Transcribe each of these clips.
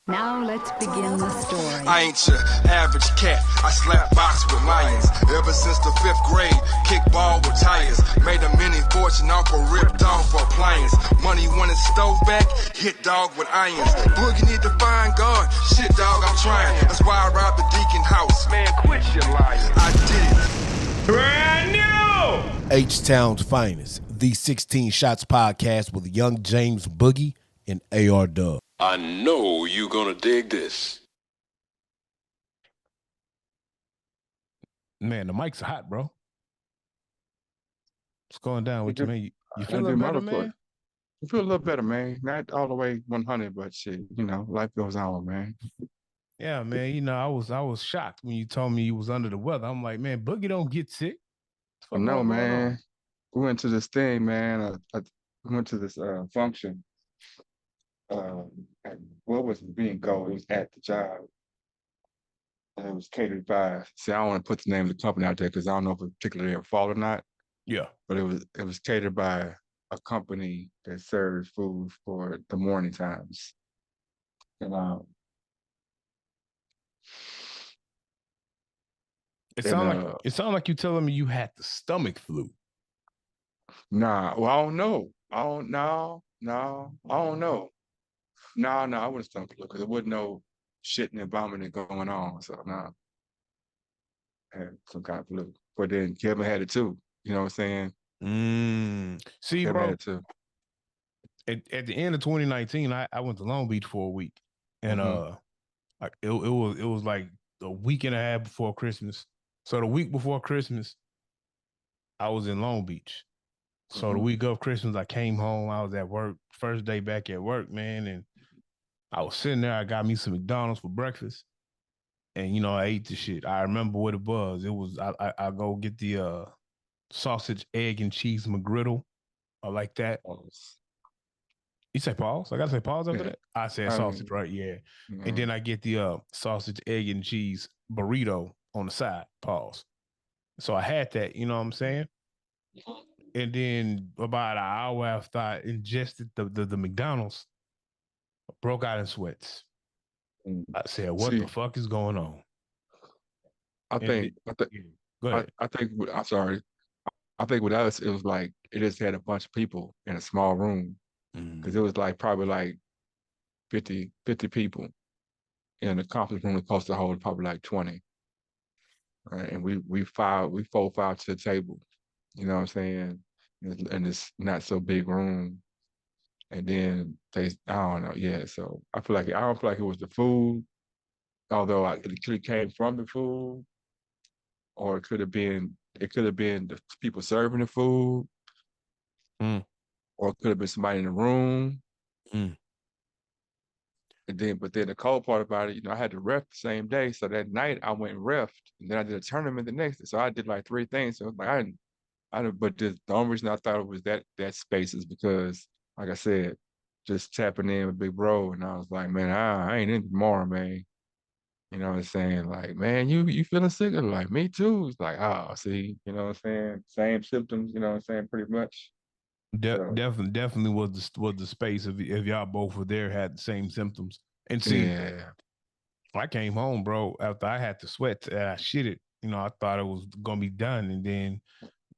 Now let's begin the story. I ain't your average cat. I slap box with lions. Ever since the 5th grade, kickball with tires. Made a mini fortune off a ripped off appliance. Money when it's stove back, hit dog with irons. Boogie need to find God. Shit dog, I'm trying. That's why I robbed the Deacon house. Man, quit your lying. I did it. Brand new! H-Town's finest, the 16 Shots podcast with Young James Boogie and AR Dub. I know you gonna dig this. Man, the mics are hot, bro. What's going down with you, man? You feel a little better, man? I feel a little better, man. Not all the way 100, but shit, life goes on, man. Yeah, man. I was shocked when you told me you was under the weather. I'm like, man, Boogie don't get sick. No, man. We went to this thing, man. I went to this function. What was being called? It was at the job. And it was catered by, see, I don't want to put the name of the company out there because I don't know if it's particularly their fault or not. Yeah. But it was catered by a company that serves food for the morning times. And it sounded like you telling me you had the stomach flu. Nah, well, I don't know. I don't know. No, I wouldn't stomach flu because there wasn't no shitting and vomiting going on. So nah. I had some kind of flu. But then Kevin had it too. You know what I'm saying? See, Kevin bro, had it too. At the end of 2019, I went to Long Beach for a week. And it was like a week and a half before Christmas. So the week before Christmas, I was in Long Beach. So the week of Christmas, I came home. I was at work, first day back at work, man. And I was sitting there. I got me some McDonald's for breakfast. And, I ate the shit. I remember what it was. It was, I go get the sausage, egg, and cheese McGriddle. I like that. You say pause? I got to say pause after that? I said sausage, right? Yeah. And then I get the sausage, egg, and cheese burrito on the side. Pause. So I had that, you know what I'm saying? And then about an hour after I ingested the McDonald's, I broke out in sweats. I said, what the fuck is going on? I'm sorry. I think with us, it was like, it just had a bunch of people in a small room. Because it was probably like 50 people. And the conference room was supposed to hold probably like 20. Right? And we four filed to the table. You know what I'm saying? In this not so big room. And then I don't know, yeah. So I don't feel like it was the food, although it could have came from the food, or it could have been the people serving the food, or it could have been somebody in the room. But then the cold part about it, I had to ref the same day. So that night I went and refed, and then I did a tournament the next day. So I did like 3 things. So I didn't. But the only reason I thought it was that space is because, like I said, just tapping in with Big Bro, and I was like, man, I ain't in tomorrow, man. You know what I'm saying? Like, man, you feeling sick? I'm like, me too. It's like, see, you know what I'm saying? Same symptoms, you know what I'm saying? Pretty much. Definitely was the space if y'all both were there, had the same symptoms. And see, I came home, bro, after I had the sweat and I shitted. I thought it was gonna be done, and then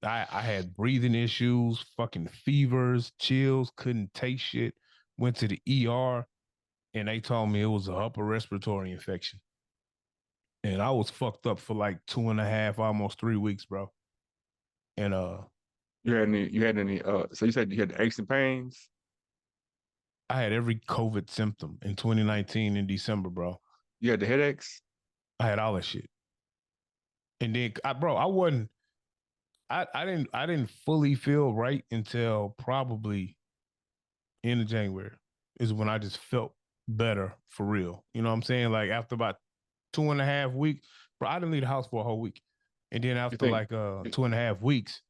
I had breathing issues, fucking fevers, chills, couldn't taste shit. Went to the ER, and they told me it was an upper respiratory infection. And I was fucked up for like 2.5, almost 3 weeks, bro. And you had any so you said you had the aches and pains? I had every COVID symptom in 2019 in December, bro. You had the headaches? I had all that shit. And then I didn't fully feel right until probably end of January is when I just felt better for real. You know what I'm saying? Like after about 2.5 weeks, bro, I didn't leave the house for a whole week. And then after 2.5 weeks,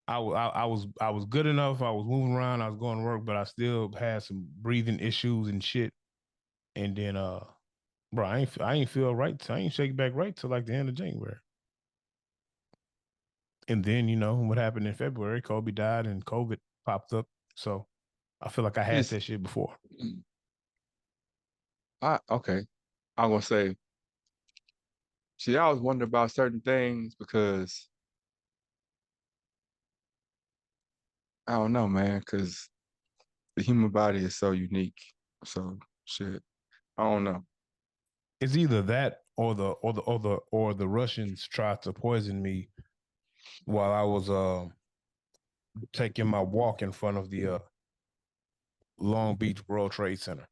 I was good enough. I was moving around. I was going to work, but I still had some breathing issues and shit. And then, bro, I ain't feel right. I ain't shake back right till like the end of January. And then, what happened in February, Kobe died and COVID popped up. So I feel like I had that shit before. Okay. I'm gonna say, see, I was wondering about certain things because I don't know, man, because the human body is so unique. So shit, I don't know. It's either that or the Russians tried to poison me while I was taking my walk in front of the Long Beach World Trade Center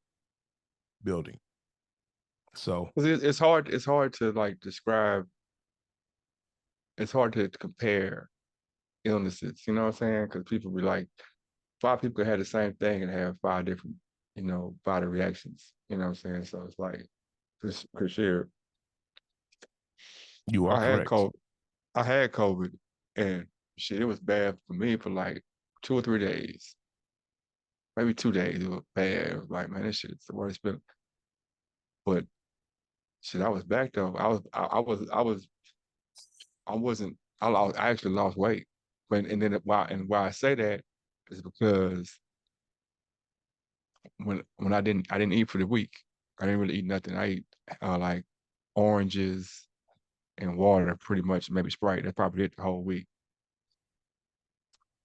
building. So 'Cause it's hard. It's hard to like describe. It's hard to compare illnesses. You know what I'm saying? Because people be like, five people could have the same thing and have five different, body reactions. You know what I'm saying? So it's like, for sure, you are I had correct. COVID. I had COVID, and shit, it was bad for me for like 2 or 3 days, maybe 2 days. It was bad. It was like, man, this shit is the worst. But shit, I was back though. I wasn't. I actually lost weight. Why I say that is because when I didn't eat for the week. I didn't really eat nothing. I ate like oranges and water, pretty much, maybe Sprite. That's probably it the whole week.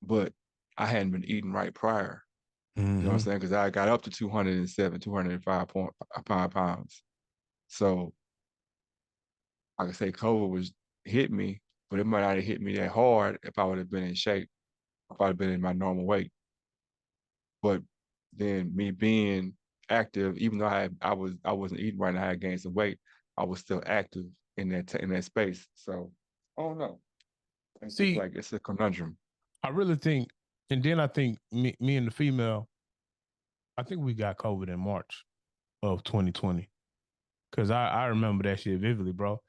But I hadn't been eating right prior. You know what I'm saying? Because I got up to 207, 205 pounds. So I could say COVID was hit me, but it might not have hit me that hard if I would have been in shape, if I'd have been in my normal weight. But then me being active, even though I wasn't eating right and I had gained some weight, I was still active in that space. So I don't know. It's just See, like it's a conundrum. I really think, and then I think me and the female, I think we got COVID in March of 2020. Cause I remember that shit vividly, bro.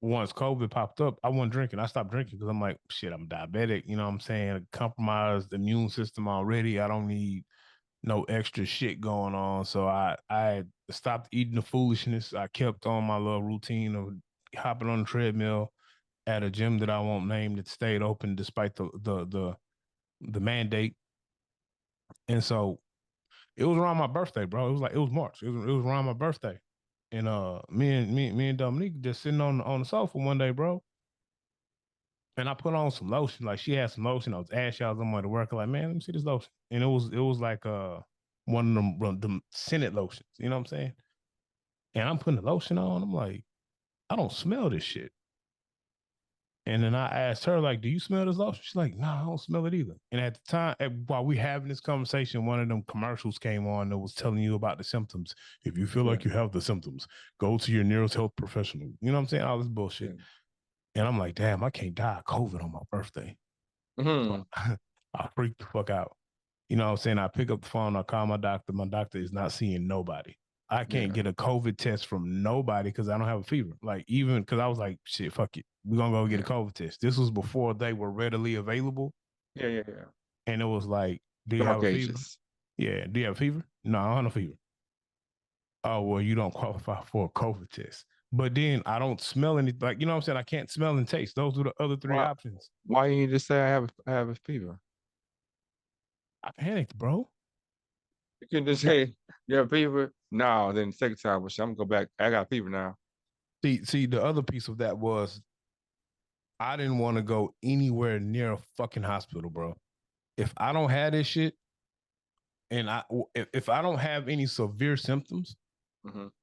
Once COVID popped up, I wasn't drinking. I stopped drinking because I'm like, shit, I'm diabetic. You know what I'm saying? Compromised immune system already. I don't need no extra shit going on. So I stopped eating the foolishness. I kept on my little routine of hopping on the treadmill at a gym that I won't name that stayed open despite the mandate. And so it was around my birthday, bro. It was March. It was around my birthday. And me and Dominique just sitting on the sofa one day, bro. And I put on some lotion. Like she had some lotion. I was ashy. I was on my way to work. I'm like, man, let me see this lotion. And it was like one of them Senate lotions. You know what I'm saying? And I'm putting the lotion on. I'm like, I don't smell this shit. And then I asked her, like, do you smell this lotion? She's like, no, I don't smell it either. And at the time, while we having this conversation, one of them commercials came on that was telling you about the symptoms. If you feel like you have the symptoms, go to your nearest health professional. You know what I'm saying? All this bullshit. Yeah. And I'm like, damn, I can't die of COVID on my birthday. So I freaked the fuck out. You know what I'm saying? I pick up the phone, I call my doctor. My doctor is not seeing nobody. I can't get a COVID test from nobody because I don't have a fever. Like, even because I was like, shit, fuck it. We're going to go get a COVID test. This was before they were readily available. Yeah. And it was like, do you Dark have a ages. fever? Yeah. Do you have a fever? No, I don't have no fever. Oh, well, you don't qualify for a COVID test. But then I don't smell any, like, you know what I'm saying? I can't smell and taste. Those were the other three options. Why you just say I have a fever? I panicked, bro. You can just say you have a fever. No, then the second time, well, shit, I'm gonna go back. I got a fever now. See, the other piece of that was I didn't want to go anywhere near a fucking hospital, bro. If I don't have this shit, and if I don't have any severe symptoms,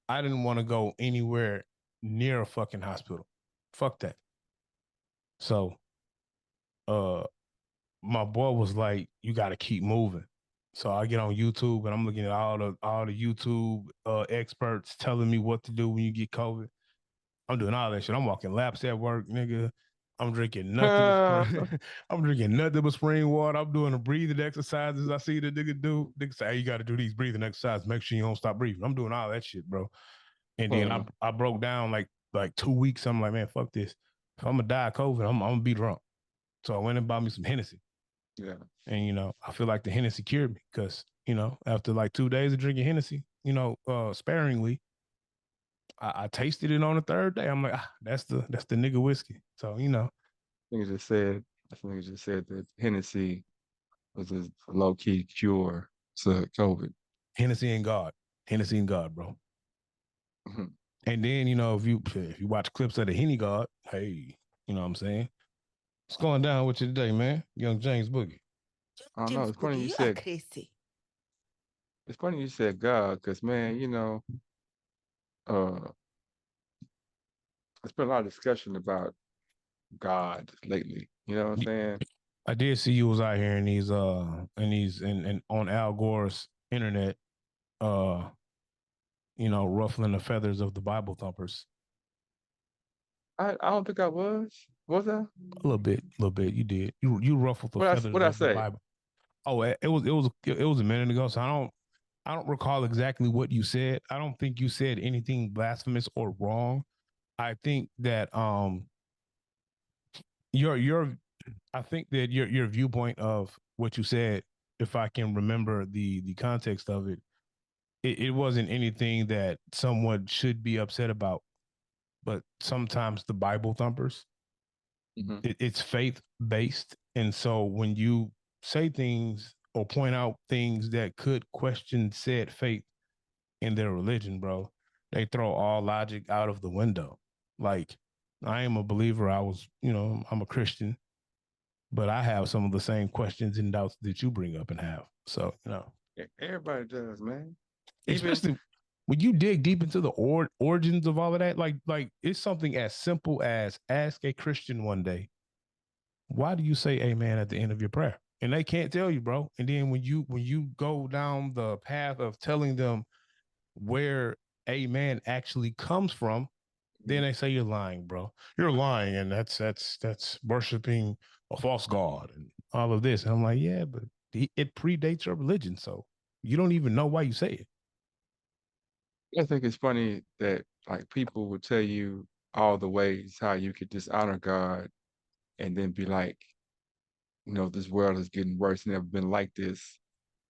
I didn't want to go anywhere near a fucking hospital. Fuck that. So, my boy was like, "You got to keep moving." So I get on YouTube and I'm looking at all the YouTube experts telling me what to do when you get COVID. I'm doing all that shit. I'm walking laps at work, nigga. I'm drinking nothing. I'm drinking nothing but spring water. I'm doing the breathing exercises I see the nigga do. Nigga say, hey, you got to do these breathing exercises. Make sure you don't stop breathing. I'm doing all that shit, bro. And then I broke down like 2 weeks. I'm like, man, fuck this. If I'm gonna die of COVID, I'm gonna be drunk. So I went and bought me some Hennessy. Yeah. And I feel like the Hennessy cured me because after like 2 days of drinking Hennessy, sparingly, I tasted it on the third day. I'm like, that's the nigga whiskey. So Nigga just said that Hennessy was a low key cure to COVID. Hennessy and God. Hennessy and God, bro. Mhm. And then, you know, if you watch clips of the Henny God, hey, you know what I'm saying? What's going down with you today, man? Young James Boogie. I don't know. James It's funny Boogie, you you are said. crazy. It's funny you said God, because man, you know, uh, there's been a lot of discussion about God lately. You know what I'm saying? I did see you was out here in these and on Al Gore's internet, uh, you know, ruffling the feathers of the Bible thumpers. I don't think I was. Was I? A little bit, You did. You ruffled the feathers What I of the say? Bible. Oh, it was a minute ago, so I don't recall exactly what you said. I don't think you said anything blasphemous or wrong. I think that your I think that your viewpoint of what you said, if I can remember the context of it, it wasn't anything that someone should be upset about. But sometimes the Bible thumpers, Mhm. it's faith based, and so when you say things or point out things that could question said faith in their religion, bro, they throw all logic out of the window. Like, I am a believer. I'm a Christian, but I have some of the same questions and doubts that you bring up and have. So, Everybody does, man. Even especially when you dig deep into the origins of all of that, like it's something as simple as ask a Christian one day, why do you say amen at the end of your prayer? And they can't tell you, bro. And then when you go down the path of telling them where amen actually comes from, then they say you're lying, bro. You're lying, and that's worshiping a false god and all of this. And I'm like, yeah, but it predates your religion, so you don't even know why you say it. I think it's funny that like people will tell you all the ways how you could dishonor God and then be like, you know, this world is getting worse, never been like this.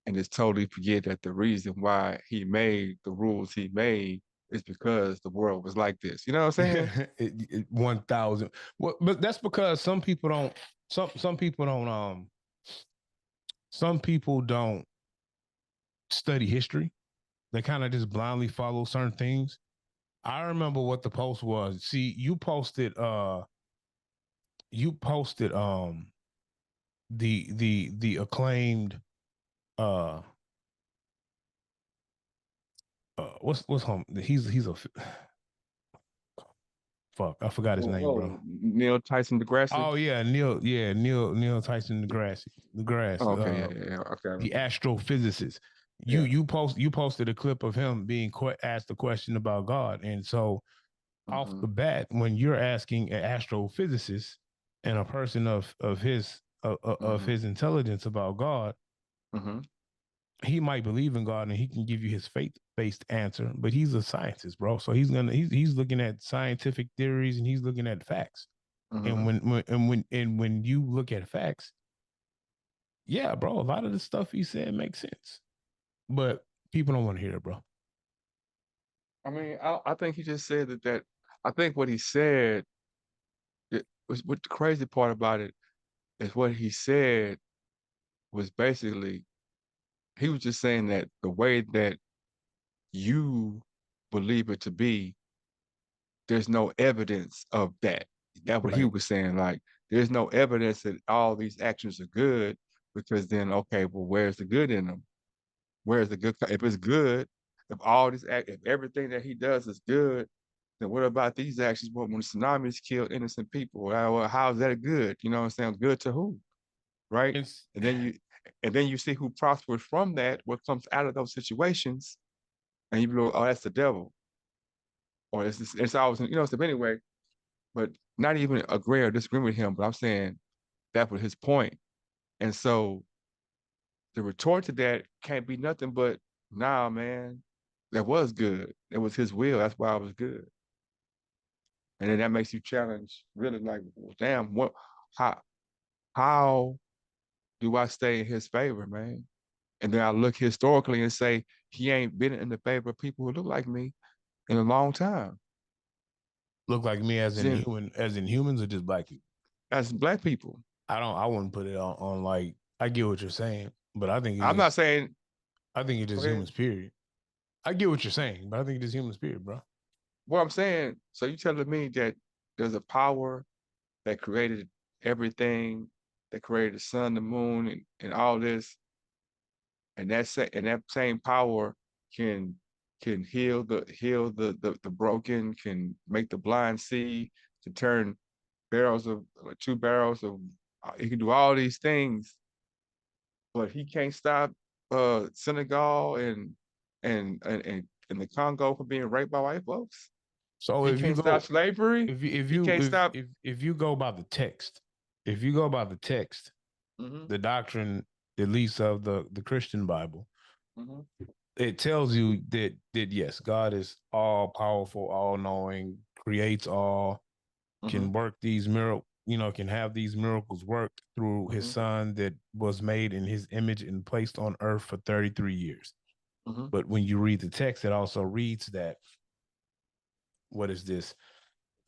And just totally forget that the reason why he made the rules he made is because the world was like this. You know what I'm saying? 1,000. Well, but that's because some people don't. Some people don't. Some people don't study history. They kind of just blindly follow certain things. I remember what the post was. See, you posted. You posted. The acclaimed. Uh. What's home? He's a fuck. I forgot his name, bro. Neil Tyson DeGrasse. Oh yeah, Neil Tyson DeGrasse, Oh, okay, yeah. Okay. the astrophysicist. Yeah. You posted a clip of him being asked a question about God, and so off the bat, when you're asking an astrophysicist and a person of his intelligence about God, Mm-hmm. he might believe in God and he can give you his faith based answer, but he's a scientist, bro. So he's looking at scientific theories and he's looking at facts. And when you look at facts, yeah, bro, a lot of the stuff he said makes sense, but people don't want to hear it, bro. I mean, I think he just said that. I think what he said, it was what the crazy part about it is what he said was basically he was just saying that the way that you believe it to be, there's no evidence of that. That's what he Right. was saying. Like, there's no evidence that all these actions are good because then, okay, well, where's the good in them? Where's the good? If it's good, if everything that he does is good, then what about these actions? What when tsunamis killed innocent people? Well, how is that good? You know what I'm saying? Good to who? Right? It's And then you see who prospers from that, what comes out of those situations, and you go, oh, that's the devil. Or it's always, you know, so anyway, but not even agree or disagree with him, but I'm saying that was his point. And so the retort to that can't be nothing but, nah, man, that was good. It was his will. That's why it was good. And then that makes you challenge, really like, well, damn, how do I stay in his favor, man? And then I look historically and say, he ain't been in the favor of people who look like me in a long time. look like me Then as in humans or just black people. as black people. I wouldn't put it on like I get what you're saying, but I'm not saying, I think it's go just ahead. humans, period. I get what you're saying, but I think it's human spirit, bro. What I'm saying, so you telling me that there's a power that created everything, that created the sun, the moon, and all this, and that same power can heal the broken, can make the blind see, to turn barrels of 2 barrels of, he can do all these things, but he can't stop Senegal and the Congo from being raped by white folks. So He if you can't stop go, slavery. if He you can't stop. if you go by the text, if you go by the text, Mhm, the doctrine, at least of the Christian Bible, mhm, it tells you that yes, God is all powerful, all knowing, creates all, can mhm, work these miracle, can have these miracles worked through his mhm, son that was made in his image and placed on earth for 33 years. mhm. But when you read the text, it also reads that, what is this?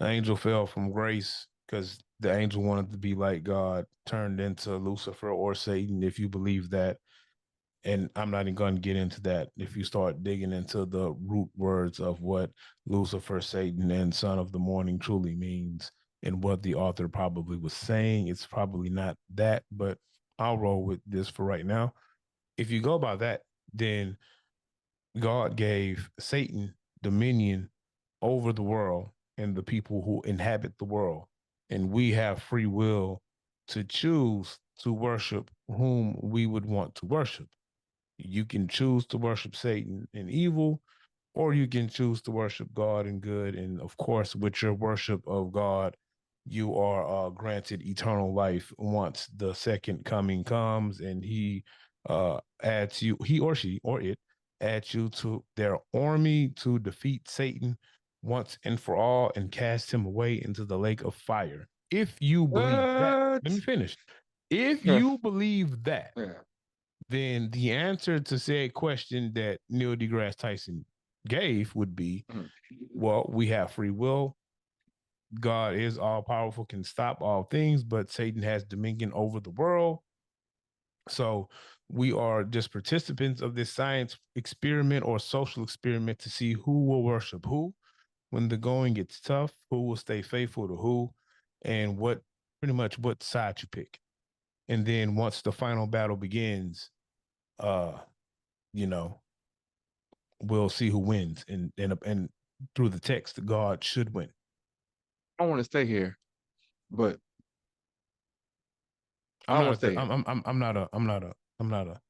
The angel fell from grace because the angel wanted to be like God, turned into Lucifer or Satan, if you believe that. And I'm not even going to get into that. If you start digging into the root words of what Lucifer, Satan, and son of the morning truly means, and what the author probably was saying, it's probably not that, but I'll roll with this for right now. If you go by that, then God gave Satan dominion over the world and the people who inhabit the world. And we have free will to choose to worship whom we would want to worship. You can choose to worship Satan and evil, or you can choose to worship God and good. And of course, with your worship of God, you are granted eternal life once the second coming comes, and adds you, he or she or it adds you to their army to defeat Satan once and for all and cast him away into the lake of fire. If you believe that, What? let me finish. If you believe that, Yeah. then the answer to said question that Neil deGrasse Tyson gave would be, Mhm. well, we have free will. God is all powerful, can stop all things, but Satan has dominion over the world. So we are just participants of this science experiment or social experiment to see who will worship who when the going gets tough, who will stay faithful to who, and pretty much what side you pick. And then once the final battle begins, uh, you know, we'll see who wins. And through the text, God should win. I want to stay here, but I I'm don't not want a, to stay th- here. I'm not a.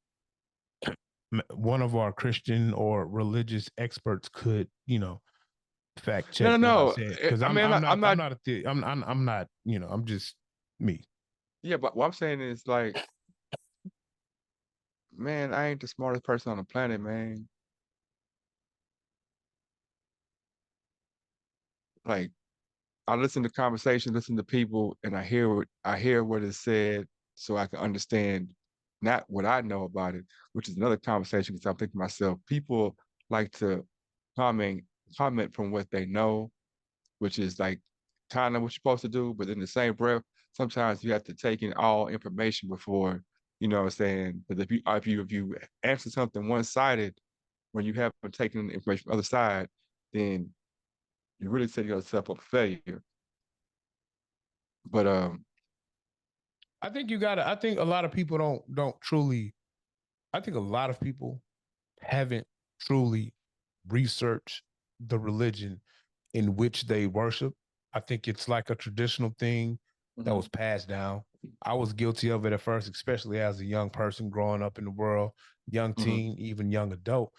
One of our Christian or religious experts could, fact check No, no, what I no. said, because I mean, I'm I'm not. not I'm not, I'm just me. Yeah, but what I'm saying is like, man, I ain't the smartest person on the planet, man. Like, I listen to conversations, listen to people, and I hear what is said, so I can understand not what I know about it, which is another conversation. Because I'm thinking to myself, people like to comment comment from what they know, which is like kind of what you're supposed to do, but in the same breath, sometimes you have to take in all information before, you know what I'm saying? Because if you answer something one-sided when you haven't taken the information from the other side, then you really set yourself up for failure. But I think a lot of people don't truly. I think a lot of people haven't truly researched the religion in which they worship. I think it's like a traditional thing that was passed down. I was guilty of it at first, especially as a young person growing up in the world, young mhm, teen, even young adult.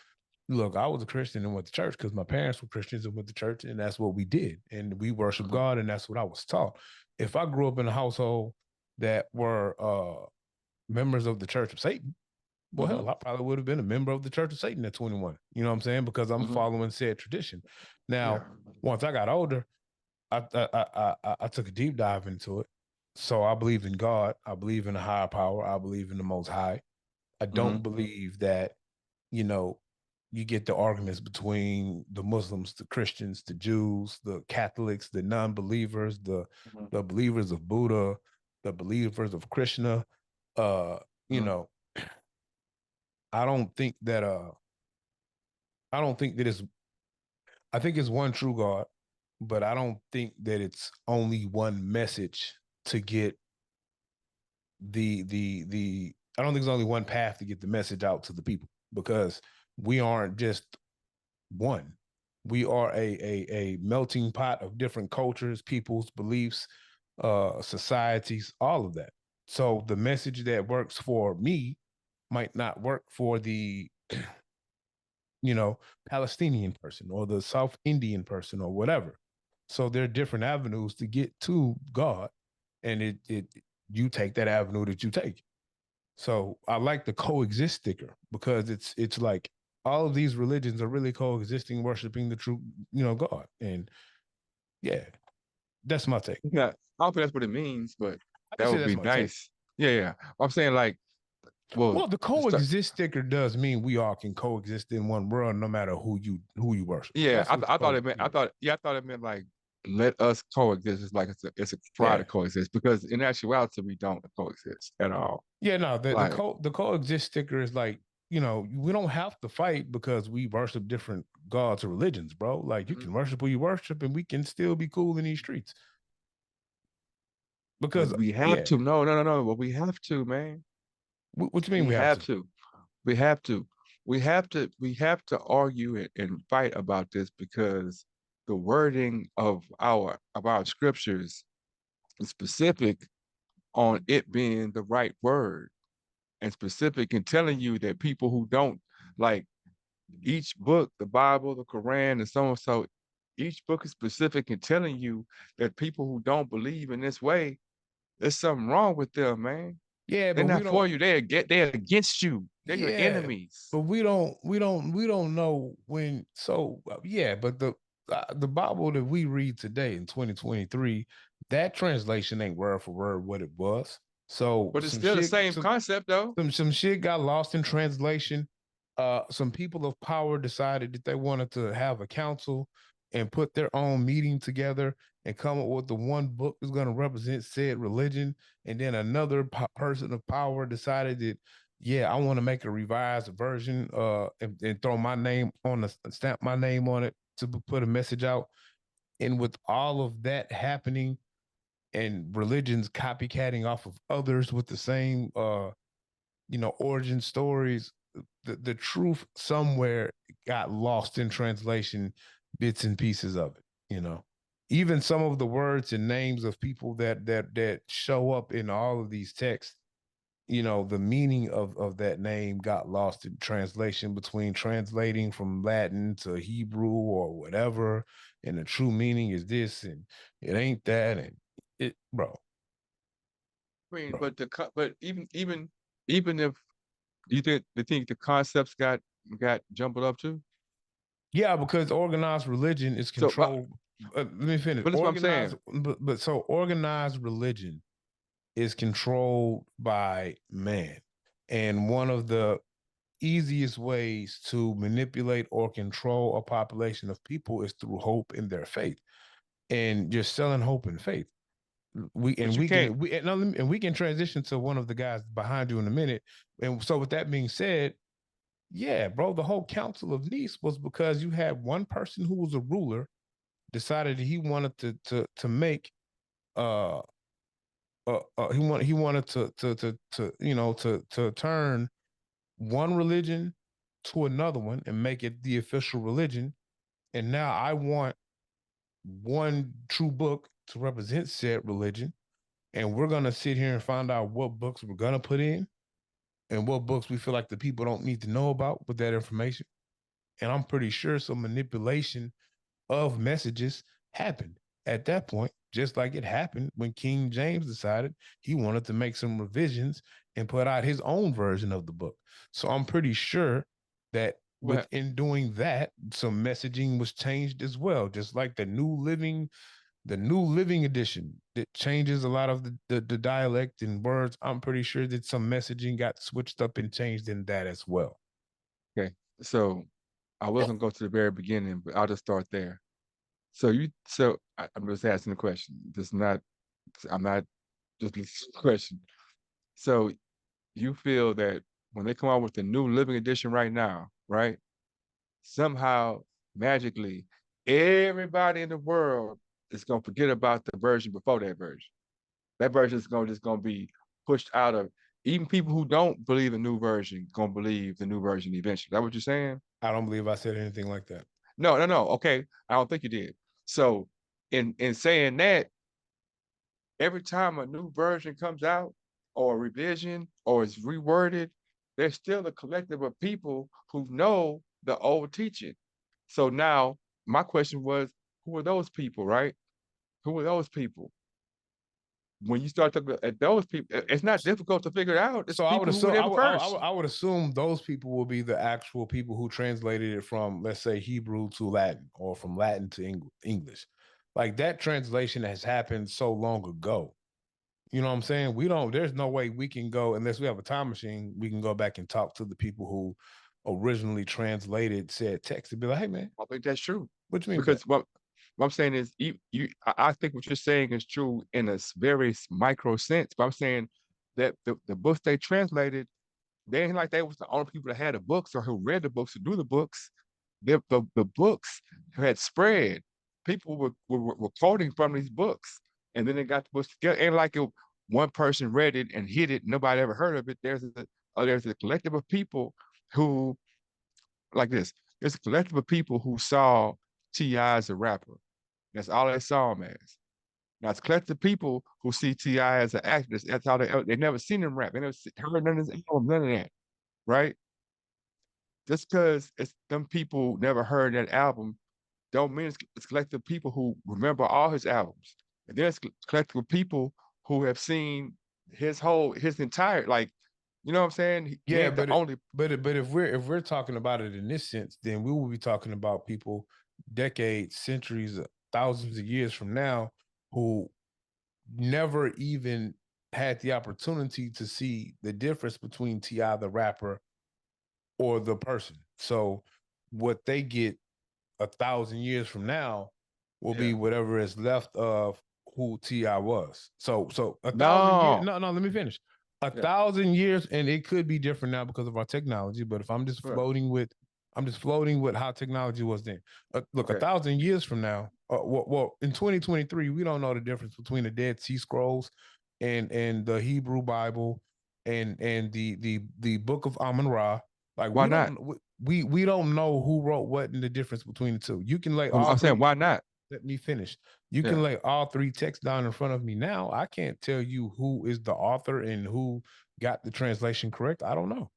Look, I was a Christian and went to church because my parents were Christians and went to church, and that's what we did. And we worship mhm, God, and that's what I was taught. If I grew up in a household that were members of the Church of Satan, well, mhm, hell, I probably would have been a member of the Church of Satan at 21. You know what I'm saying? Because I'm mhm, following said tradition. yeah, Now, once I got older, I took a deep dive into it. So I believe in God. I believe in a higher power. I believe in the Most High. I don't mhm, believe that, you know, you get the arguments between the Muslims, the Christians, the Jews, the Catholics, the non-believers, mhm, the believers of Buddha, the believers of Krishna. You mhm, know, I don't think that I don't think that I think it's one true God, but I don't think that it's only one message to get the I don't think there's only one path to get the message out to the people, because we aren't just one. We are a melting pot of different cultures, peoples, beliefs, societies, all of that. So the message that works for me might not work for the Palestinian person or the South Indian person or whatever. So there are different avenues to get to God, and it you take that avenue that you take. So I like the coexist sticker, because it's like all of these religions are really coexisting, worshiping the true, God. And yeah, that's my take. Yeah, I don't think that's what it means, but I that can say would that's be my take. nice. Yeah, yeah. I'm saying like, well, Well, the coexist sticker does mean we all can coexist in one world, no matter who you worship. yeah, That's what I thought it meant. means. I thought it meant like let us coexist. It's like it's a try to coexist, because in actuality we don't coexist at all. Yeah, no, Like, the coexist sticker is like, we don't have to fight because we worship different gods or religions, bro. Like, you can worship who you worship, and we can still be cool in these streets. Because we have to. No. But we have to, man. What you mean we have to? We have to. We have to. We have to argue and fight about this, because the wording of our scriptures is specific on it being the right word, and specific in telling you that people who don't like each book, the Bible, the Quran, and so on. So each book is specific in telling you that people who don't believe in this way, there's something wrong with them, man. Yeah, They're but we not for don't. you. They're against you. They're your Yeah, enemies. but we don't know when. So yeah, but the Bible that we read today in 2023, that translation ain't word for word what it was. So But it's still the same concept, though. Some shit got lost in translation. Some people of power decided that they wanted to have a council and put their own meeting together and come up with the one book that's going to represent said religion. And then another person of power decided that, yeah, I want to make a revised version and throw my name on the stamp my name on it to put a message out. And with all of that happening, and religions copycatting off of others with the same origin stories, the truth somewhere got lost in translation, bits and pieces of it. Even some of the words and names of people that show up in all of these texts, the meaning of that name got lost in translation, between translating from Latin to Hebrew or whatever, and the true meaning is this and it ain't that. And bro. I mean, but even if you think the concepts got jumbled up too. Yeah, because organized religion is controlled. Let me finish. But that's what I'm saying. But so organized religion is controlled by man, and one of the easiest ways to manipulate or control a population of people is through hope in their faith, and just selling hope and faith. We can transition to one of the guys behind you in a minute. And so with that being said, yeah, bro, the whole Council of Nice was because you had one person who was a ruler decided he wanted to make he wanted to turn one religion to another one and make it the official religion. And now I want one true book to represent said religion. And we're going to sit here and find out what books we're going to put in and what books we feel like the people don't need to know about with that information. And I'm pretty sure some manipulation of messages happened at that point, just like it happened when King James decided he wanted to make some revisions and put out his own version of the book. So I'm pretty sure that in doing that, some messaging was changed as well, just like the New Living Edition that changes a lot of the dialect and words. I'm pretty sure that some messaging got switched up and changed in that as well. Okay, so I wasn't go to the very beginning, but I'll just start there. So I'm just asking the question. I'm not just listening to the question. So you feel that when they come out with the New Living Edition right now, right? somehow magically everybody in the world is gonna forget about the version before that version. That version is just gonna be pushed out of even people who don't believe the new version gonna believe the new version eventually. Is that what you're saying? I don't believe I said anything like that. No. Okay, I don't think you did. So in saying that, every time a new version comes out or a revision or is reworded, there's still a collective of people who know the old teaching. So now my question was, who are those people, right? Who are those people? When you start looking at those people, it's not difficult to figure it out. It's So I would people who assume were there first. I would assume those people will be the actual people who translated it from, let's say, Hebrew to Latin or from Latin to English. Like that translation has happened so long ago. You know what I'm saying? There's no way we can go, unless we have a time machine, we can go back and talk to the people who originally translated said text and be like, hey man, I think that's true. what you mean? Because what I'm saying is, I think what you're saying is true in a very micro sense. But I'm saying that the books they translated, they ain't like they was the only people that had the books or who read the books to do the books. The books had spread. People were quoting from these books, and then they got the books together. Ain't like one person read it and hid it. Nobody ever heard of it. There's a collective of people who, like this. There's a collective of people who saw T.I. as a rapper. That's all they saw him as. Now it's collective people who see T.I. as an activist. That's all they never seen him rap. They never heard none of his album, none of that, right? Just because it's them people never heard that album, don't mean it's collective people who remember all his albums. And then it's collective of people who have seen his entire, like, you know what I'm saying? Yeah, but if we're talking about it in this sense, then we will be talking about people decades, centuries, thousands of years from now who never even had the opportunity to see the difference between T.I. the rapper or the person. So what they get 1,000 years from now will be whatever is left of who T.I. was. So 1,000 years. No, let me finish. 1,000 years, and it could be different now because of our technology. But if I'm just floating with how technology was then. Look, 1,000 years from now, well, in 2023, we don't know the difference between the Dead Sea Scrolls and the Hebrew Bible and the Book of Amun-Ra. Like, why not? We don't know who wrote what and the difference between the two. You can lay. I'm saying, why not? Let me finish. You can lay all three texts down in front of me now. I can't tell you who is the author and who got the translation correct. I don't know.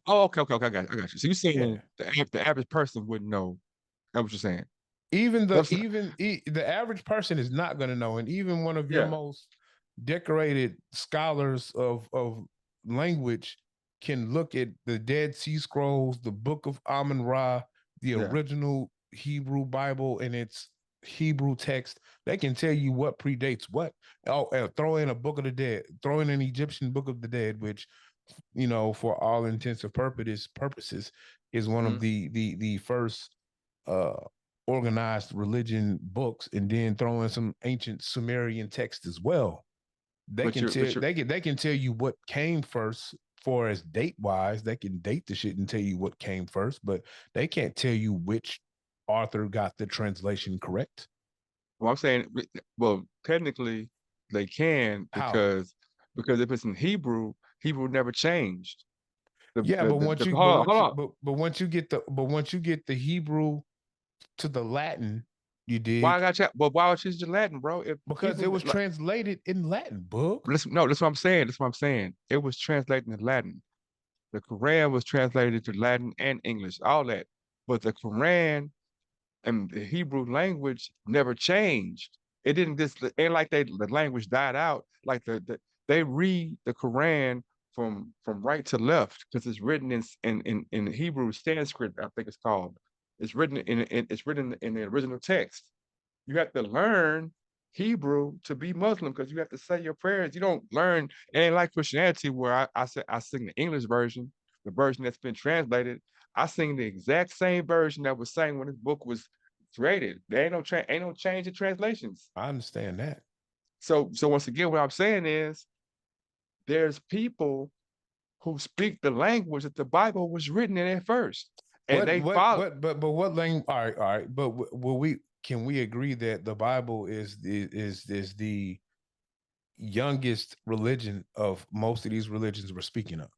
Oh, okay. I got you. So you're saying the average person wouldn't know. That's what you're saying. Even the average person is not going to know, and even one of your most decorated scholars of language can look at the Dead Sea Scrolls, the Book of Amun-Ra, the original Hebrew Bible, and its Hebrew text. They can tell you what predates what. Throw in a Book of the Dead, throw in an Egyptian Book of the Dead, which, you know, for all intents and purposes, is one of the first organized religion books, and then throw in some ancient Sumerian text as well. They can tell you what came first. For as date wise, they can date the shit and tell you what came first, but they can't tell you which author got the translation correct. Well, I'm saying, well, technically they can, because if it's in Hebrew never changed. But once you get the Hebrew to the Latin, you did. Why I got But why would you change the Latin, bro? Because it was translated in Latin, book. No, that's what I'm saying. It was translated in Latin. The Quran was translated to Latin and English, all that. But the Quran and the Hebrew language never changed. It ain't like the language died out. Like they read the Quran from right to left, because it's written in Hebrew Sanskrit, I think it's called. It's written in the original text. You have to learn Hebrew to be Muslim, because you have to say your prayers. You don't learn. It ain't like Christianity where I sing the English version, the version that's been translated. I sing the exact same version that was sang when this book was created. There ain't no change in translations. I understand that. So once again, what I'm saying is, there's people who speak the language that the Bible was written in at first. and they follow. but what language? All right. But will we? Can we agree that the Bible is the youngest religion of most of these religions we're speaking of?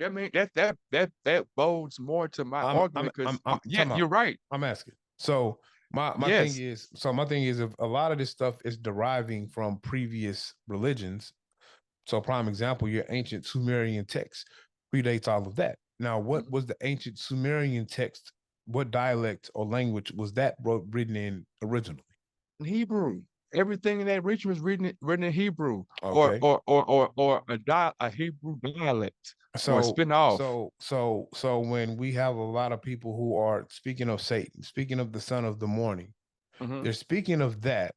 I mean, that bodes more to my argument because yeah, you're right. I'm asking. So my thing Yes. is if a lot of this stuff is deriving from previous religions. So prime example, your ancient Sumerian text predates all of that. Now, what was the ancient Sumerian text? What dialect or language was that written in originally? Hebrew. Everything in that region was written in Hebrew, Okay. or a Hebrew dialect, or a So spin-off. so when we have a lot of people who are speaking of Satan, speaking of the son of the morning, Mhm. they're speaking of that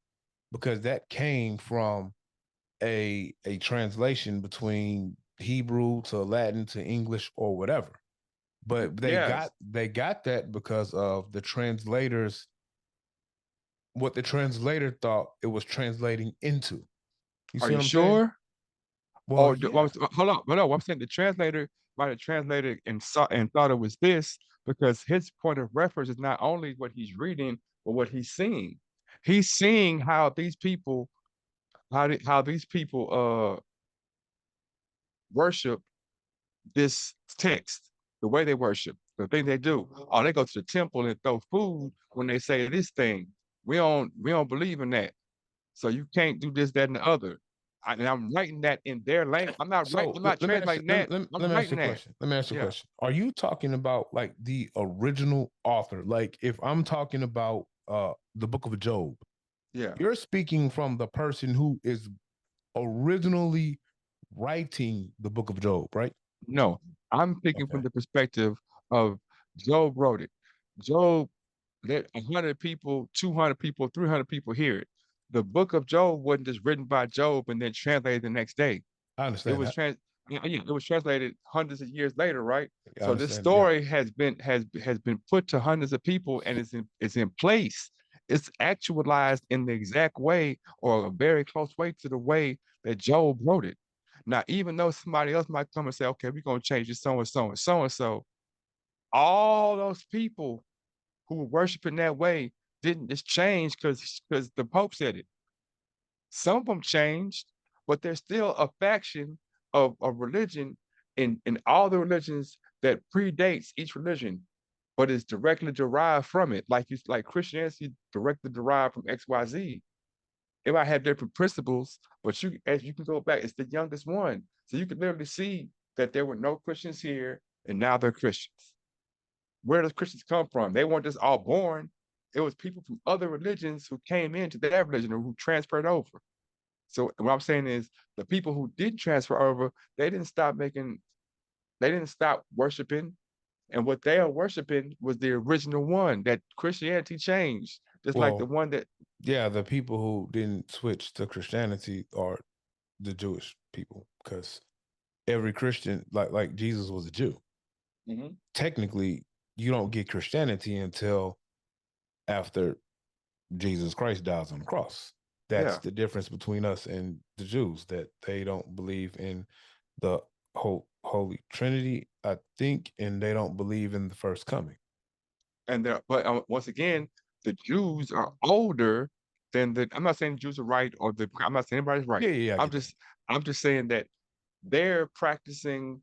because that came from a translation between Hebrew to Latin to English or whatever. But Yes. they got that because of the translators, what the translator thought it was translating into. You Are see you what I'm saying? sure? Well, Or yeah. hold on. I'm saying the translator might have translated and saw and thought it was this because his point of reference is not only what he's reading, but what he's seeing. He's seeing how these people, how these people worship this text, the way they worship, the thing they do. Oh, they go to the temple and throw food when they say this thing. We don't believe in that. So you can't do this, that, and the other. And I'm writing that in their language. I'm not writing, So I'm not let me ask you, translating that. let I'm me ask you writing a that. question. Let me ask you a Yeah. question. Are you talking about like the original author? Like if I'm talking about the book of Job, Yeah. you're speaking from the person who is originally writing the book of Job, right? No, I'm thinking Okay. from the perspective of Job wrote it. Job let 100 people, 200 people, 300 people hear it. The book of Job wasn't just written by Job and then translated the next day. I It understand was that. it was translated hundreds of years later, right? I So this understand. Yeah. story has been put to hundreds of people and it's in place. It's actualized in the exact way or a very close way to the way that Job wrote it. Now, even though somebody else might come and say, okay, we're gonna change this so and so and so and so, all those people who were worshiping that way didn't just change because the Pope said it. Some of them changed, but there's still a faction of religion in all the religions that predates each religion, but is directly derived from it. Like Christianity directly derived from XYZ. It might have different principles, but as you can go back, it's the youngest one. So you can literally see that there were no Christians here, and now they're Christians. Where does Christians come from? They weren't just all born. It was people from other religions who came into their religion or who transferred over. So what I'm saying is the people who did transfer over, they didn't stop worshiping. And what they are worshiping was the original one that Christianity changed. Just like the Well, one that yeah, the people who didn't switch to Christianity are the Jewish people because every Christian, like Jesus was a Jew. Mhm. Technically, you don't get Christianity until after Jesus Christ dies on the cross. That's Yeah. the difference between us and the Jews, that they don't believe in the Holy Trinity, I think, and they don't believe in the first coming. But once again, the Jews are older than the. I'm not saying Jews are right or I'm not saying anybody's right. Yeah, I I'm get that. just I'm just saying that they're practicing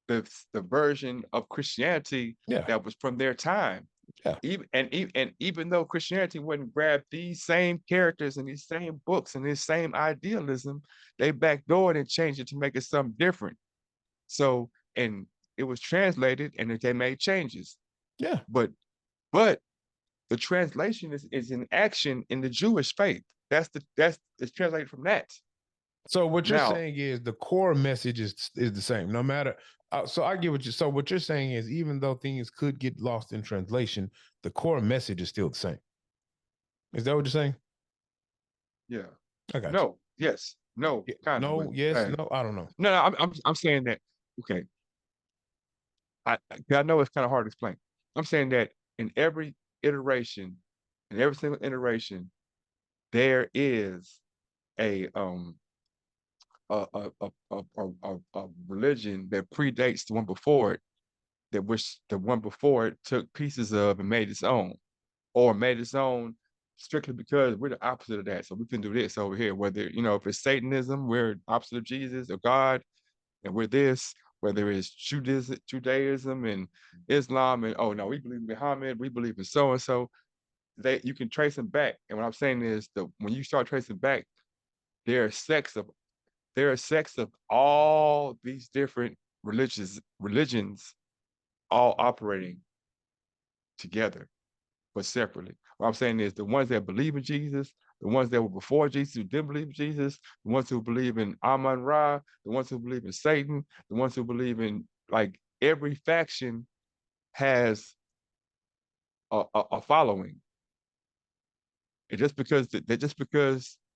the version of Christianity Yeah, that was from their time. yeah. Even though Christianity wouldn't grab these same characters and these same books and this same idealism, they backdoored and changed it to make it something different. So, and it was translated and they made changes. Yeah. But but the translation is in action in the Jewish faith. That's it's translated from that. So what you're Now, saying is the core message is the same, no matter. So I get what you. So what you're saying is, even though things could get lost in translation, the core message is still the same. Is that what you're saying? yeah. I got you. No, yes, no, Yeah, kind of, no, yes, no. I don't know. no, no, I'm saying that, okay, I know it's kind of hard to explain. I'm saying that in every iteration, in every single iteration, there is a a religion that predates the one before it that which the one before it took pieces of and made its own, or made its own strictly because we're the opposite of that. So we can do this over here. Whether, if it's Satanism, we're opposite of Jesus or God, and we're this. Whether it's Judaism and Islam, and oh no, we believe in Muhammad, we believe in so and so. You can trace them back. And what I'm saying is when you start tracing back, there are sects of all these different religions all operating together, but separately. What I'm saying is the ones that believe in Jesus, the ones that were before Jesus who didn't believe in Jesus, the ones who believe in Amun Ra, the ones who believe in Satan, the ones who believe in, like, every faction has a following. And just because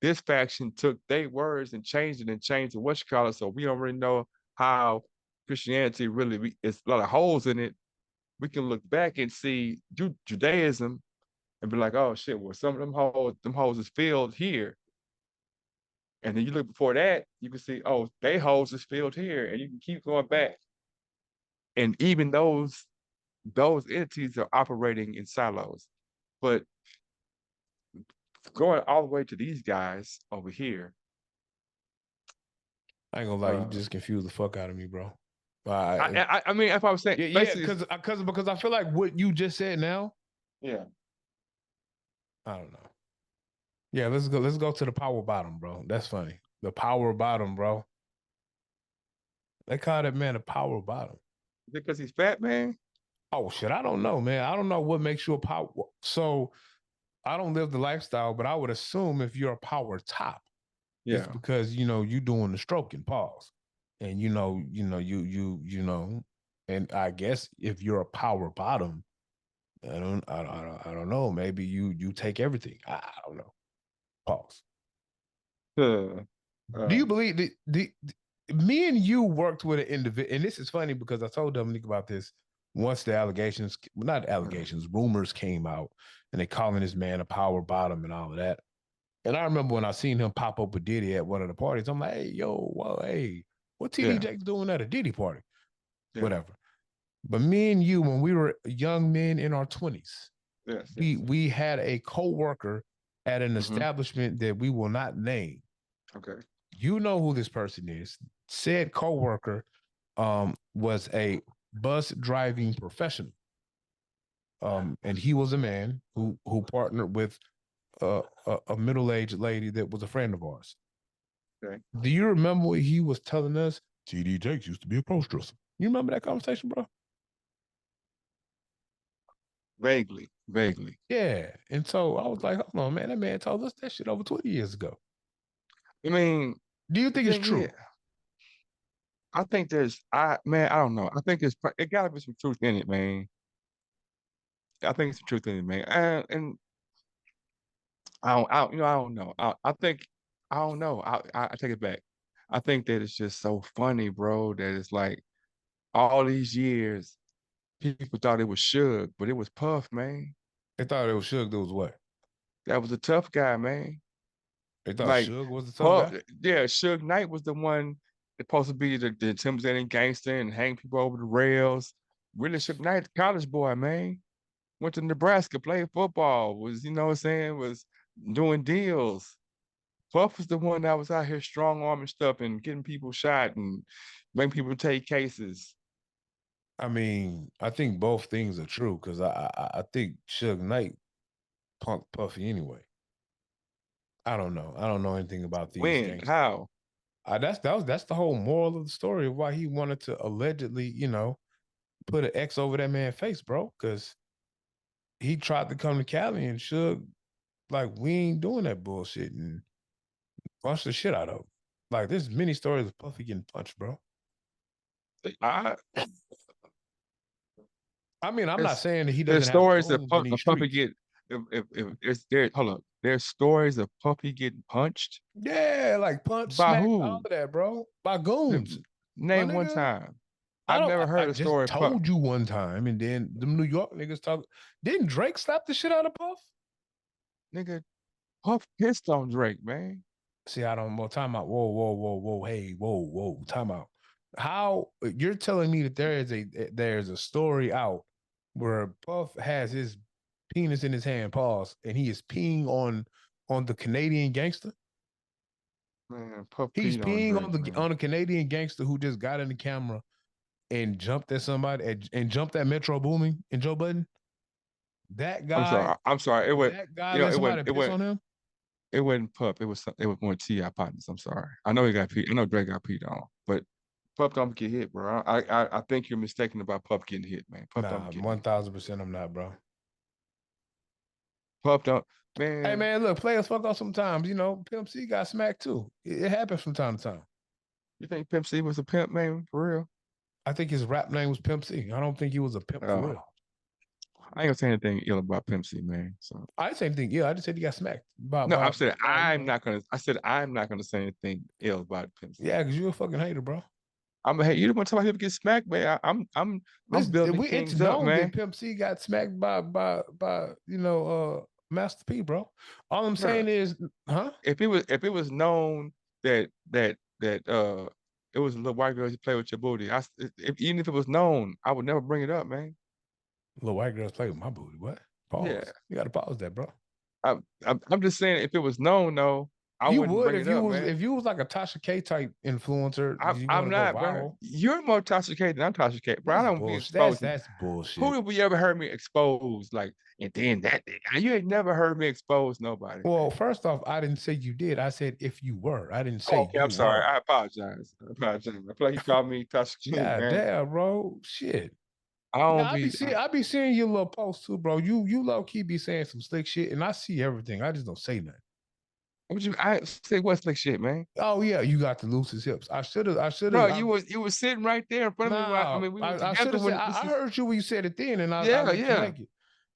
this faction took their words and changed it and changed the what you call it, so we don't really know how Christianity really it's a lot of holes in it. We can look back and see Judaism and be like, oh shit, well, some of them holes is filled here. And then you look before that, you can see, oh, they holes is filled here, and you can keep going back. And even those entities are operating in silos. But going all the way to these guys over here. I ain't gonna lie, you just confused the fuck out of me, bro. I mean, if I was saying, yeah, because I feel like what you just said now. Yeah. I don't know. Yeah, let's go to the power bottom, bro. That's funny. The power bottom, bro. They call that man a power bottom. Is it because he's fat, man? Oh shit, I don't know, man. I don't know what makes you a power. So I don't live the lifestyle, but I would assume if you're a power top, it's because you doing the stroking pause, and and I guess if you're a power bottom, I don't know. Maybe you take everything. I don't know. Pause. Do you believe me and you worked with an individual? And this is funny because I told Dominique about this once the rumors came out, and they calling this man a power bottom and all of that. And I remember when I seen him pop up with Diddy at one of the parties, I'm like, hey, what TD Jakes doing at a Diddy party? Yeah. Whatever. But me and you, when we were young men in our 20s, we had a co-worker at an establishment that we will not name. Okay. You know who this person is. Said co-worker was a bus driving professional. And he was a man who partnered with a middle-aged lady that was a friend of ours. Okay. Do you remember what he was telling us? TD Jakes used to be a cross-dresser. You remember that conversation, bro? Vaguely. Yeah. And so I was like, hold on, man, that man told us that shit over 20 years ago. I mean, do you think it's true? Yeah. I think I don't know. I think it gotta be some truth in it, man. I think it's some truth in it, man. And I don't know. I think, I don't know. I take it back. I think that it's just so funny, bro, that it's like all these years, people thought it was Suge, but it was Puff, man. They thought it was Suge. That was what? That was a tough guy, man. They thought Suge was the tough guy? Yeah, Suge Knight was the one that's supposed to be the intimidating gangster and hang people over the rails. Really, Suge Knight, college boy, man. Went to Nebraska, played football, was doing deals. Puff was the one that was out here strong arming stuff and getting people shot and making people take cases. I mean, I think both things are true because I think Suge Knight punked Puffy anyway. I don't know. I don't know anything about these things. How? That's the whole moral of the story of why he wanted to allegedly, put an X over that man's face, bro. Because he tried to come to Cali and Suge, like, we ain't doing that bullshit, and punched the shit out of him. Like, there's many stories of Puffy getting punched, bro. I mean, I'm not saying that he doesn't have stories of Puffy get. If there, hold up, there's stories of Puffy getting punched. Yeah, like punched by who? All of that, bro. By goons. Name one time. I've never heard a story. I just told you one time, and then the New York niggas talk. Didn't Drake slap the shit out of Puff? Nigga, Puff pissed on Drake, man. See, I don't know. Time out. Whoa. Hey, whoa. Time out. How you're telling me that there's a story out where Puff has his penis in his hand, pause, and he is peeing on the Canadian gangster? Man, Puff He's peed on peeing Drake, man. on a Canadian gangster who just got in the camera and jumped at somebody and jumped at Metro Booming and Joe Budden. That guy, I'm sorry. It went. that guy You know, let somebody it piss went. on him. It wasn't Puff. It was more T.I. partners. I'm sorry. I know he got peed. I know Drake got peed on, but Puff don't get hit, bro. I think you're mistaken about Puff getting hit, man. Puff Nah, don't get hit. 1000% I'm not, bro. Puff don't, Hey man. man, look, players fuck up sometimes. You know, Pimp C got smacked too. It happens from time to time. You think Pimp C was a pimp, man? For real? I think his rap name was Pimp C. I don't think he was a pimp for real. I ain't gonna say anything ill about Pimp C, man. So I same thing. Yeah, I just said he got smacked. I said I'm not gonna say anything ill about Pimp C. Yeah, because you're a fucking hater, bro. I'm a hate. You don't want to talk about him get smacked, man. I'm building It's things up, known man. that Pimp C got smacked by Master P, bro. All I'm saying is, huh? If it was known that it was a little white girl who play with your booty, even if it was known, I would never bring it up, man. Little white girls play with my booty. What? Pause. Yeah. You got to pause that, bro. I'm just saying, if it was known, though, I You wouldn't would bring if it you up, was man. if you was like a Tasha K type influencer. I'm not, bro. Viral. You're more toxicated than I'm toxicated, bro. I don't be exposed. That's bullshit. Who have you ever heard me expose? Like, and then that nigga. You ain't never heard me expose nobody. Well, first off, I didn't say you did. I said if you were. I didn't say okay, I'm sorry. I apologize. I feel like you called me toxic. Yeah, man. damn, bro. Shit. I don't I be seeing your little posts too, bro. You low key be saying some slick shit, and I see everything. I just don't say nothing. I say what's like shit, man? Oh yeah, you got the loosest hips. I should have. No, you was sitting right there in front of me. Nah, I mean, we were I together when I heard you when you said it then, and I yeah. connected.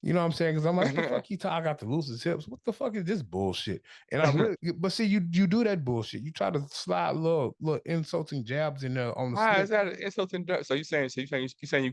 You know what I'm saying? Because I'm like, what the fuck he I got the loosest hips. What the fuck is this bullshit? And I really, but see, you do that bullshit. You try to slide little insulting jabs in there on the. Why is that an insulting? So you saying you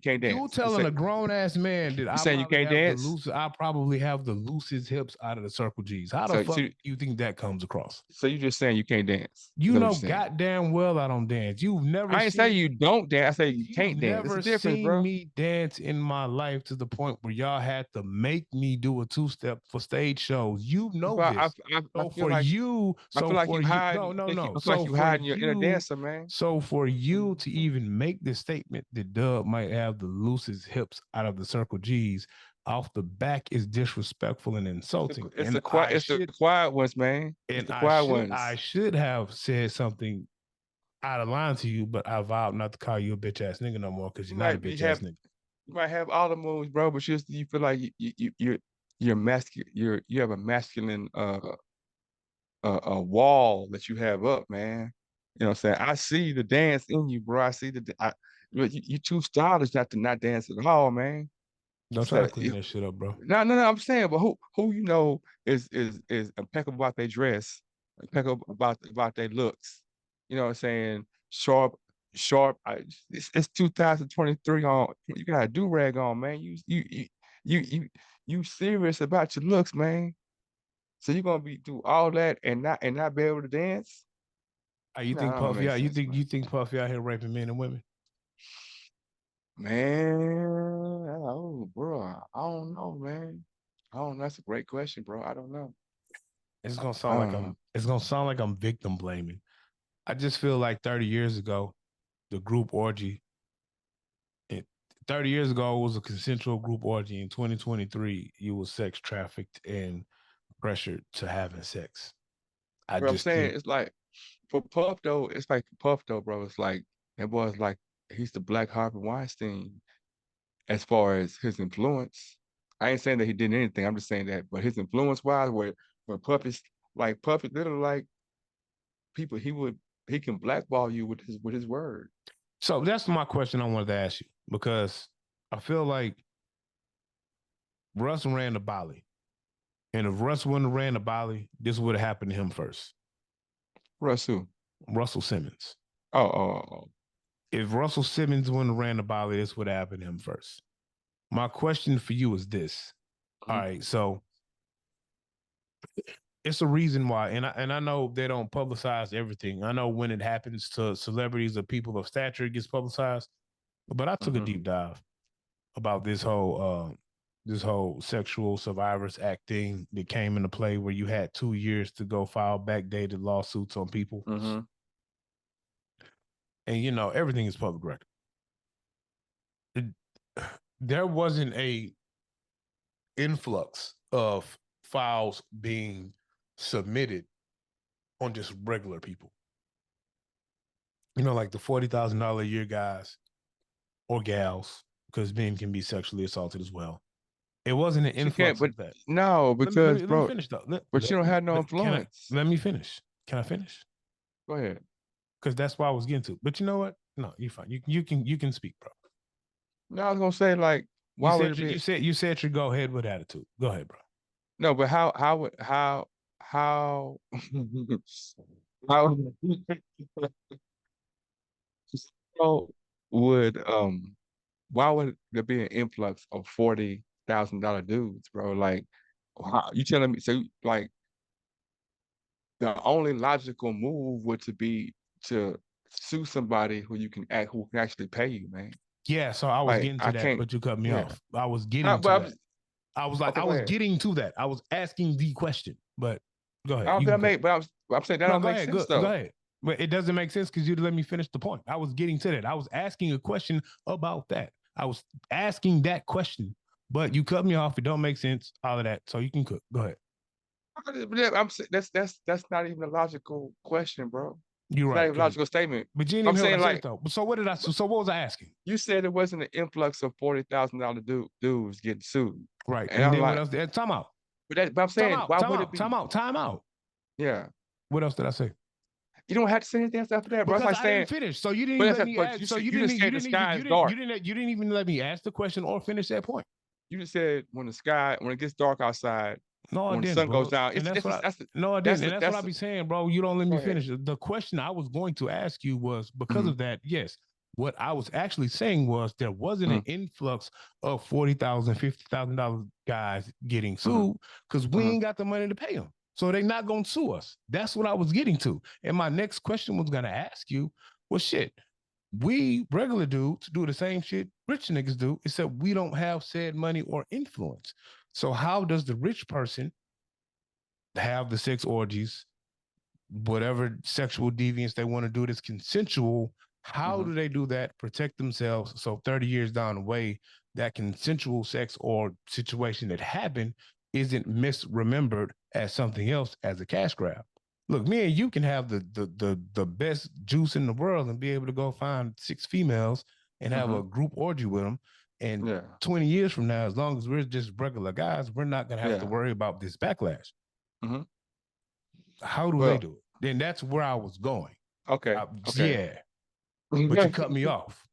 can't dance? You telling a grown ass man that you saying you can't dance? I probably have the loosest hips out of the Circle G's. How the fuck do you think that comes across? So you just saying you can't dance? You know goddamn well I don't dance. You've never. I ain't say you don't dance. I say you can't dance. Never It's a difference, seen bro. me dance in my life to the point where y'all had to make me do a two-step for stage shows. You know this. I feel like you hiding. No. It's like you hiding your inner dancer, man. So for you to even make the statement that Dub might have the loosest hips out of the Circle G's off the back is disrespectful and insulting. It's the quiet ones, man. And I should have said something out of line to you, but I vowed not to call you a bitch ass nigga no more because you're not a bitch ass nigga. You might have all the moves, bro, but you feel like you're masculine. You have a masculine a wall that you have up, man. You know what I'm saying? I see the dance in you, bro. I see you too stylish not to not dance at all, man. Don't try to clean that shit up, bro. No. I'm saying, but who you know is impeccable about their dress, impeccable about their looks. You know what I'm saying? Sharp. It's 2023 on. You got a do-rag on, man. You serious about your looks, man. So you're gonna do all that and not be able to dance? You think Puffy out? You think Puffy out here raping men and women? Man, bro, I don't know, man. I don't know. That's a great question, bro. I don't know. It's gonna sound like I'm victim blaming. I just feel like 30 years ago, the group orgy. 30 years ago, it was a consensual group orgy. In 2023, you was sex trafficked and pressured to having sex. I'm saying it's like for Puff though. It's like Puff though, bro. It's like that boy's like he's the Black Harvey Weinstein as far as his influence. I ain't saying that he did anything. I'm just saying that, but his influence wise, where Puff is like Puff is literally like people he can blackball you with his word. So that's my question I wanted to ask you, because I feel like Russ ran to Bali. And if Russ wouldn't have ran to Bali, this would have happened to him first. Russ who? Russell Simmons. Oh. If Russell Simmons wouldn't have ran to Bali, this would have happened to him first. My question for you is this. All right, so it's a reason why, and I know they don't publicize everything. I know when it happens to celebrities or people of stature, it gets publicized. But I took a deep dive about this whole sexual survivors act thing that came into play, where you had 2 years to go file backdated lawsuits on people, and everything is public record. There wasn't a influx of files being submitted on just regular people. Like the $40,000 a year guys or gals, because men can be sexually assaulted as well. It wasn't an influx of that. No, because let me finish though. But you don't have no influence. Let me finish. Can I finish? Go ahead. Because that's what I was getting to. But you know what? No, you're fine. You can speak, bro. No, I was gonna say, like, why would it be? You said you go ahead with attitude. Go ahead, bro. No, but how would why would there be an influx of $40,000 dudes, bro? Like, you telling me? So, like, the only logical move would be to sue somebody who can actually pay you, man. Yeah, so I was getting to that, but you cut me off. I was getting to that. I was like, I was getting to that. I was asking the question, but go ahead. I'm saying that don't make sense, though. Go ahead. But it doesn't make sense because you didn't let me finish the point. I was getting to that. I was asking a question about that. I was asking that question, but you cut me off. It don't make sense. All of that. So you can cook. Go ahead. That's not even a logical question, bro. You're right. Not even a logical statement. But you didn't even hear though. So what did I? So what was I asking? You said it wasn't an influx of $40,000 dudes getting sued. Right. And then what else? Time out. But I'm saying, why would it be? Time out. Yeah. What else did I say? You don't have to say anything else after that, bro. Because I didn't finish. So you didn't let me ask. So you didn't even let me ask the question or finish that point. You just said when it gets dark outside. No, I when didn't, the sun bro. goes down. No, I didn't. And that's what I be saying, bro. You don't let me finish. The question I was going to ask you was because of that. Yes. What I was actually saying was there wasn't an influx of $40,000, $50,000 guys getting sued because we ain't got the money to pay them. So they're not going to sue us. That's what I was getting to. And my next question was going to ask you, well, shit, we regular dudes do the same shit rich niggas do, except we don't have said money or influence. So how does the rich person have the sex orgies, whatever sexual deviance they want to do that's consensual? How do they do that, protect themselves? So 30 years down the way, that consensual sex or situation that happened isn't misremembered as something else, as a cash grab. Look, me and you can have the best juice in the world and be able to go find 6 females and have a group orgy with them. And 20 years from now, as long as we're just regular guys, we're not going to have to worry about this backlash. How do they do it? Then that's where I was going. Okay. Yeah. But you cut me off.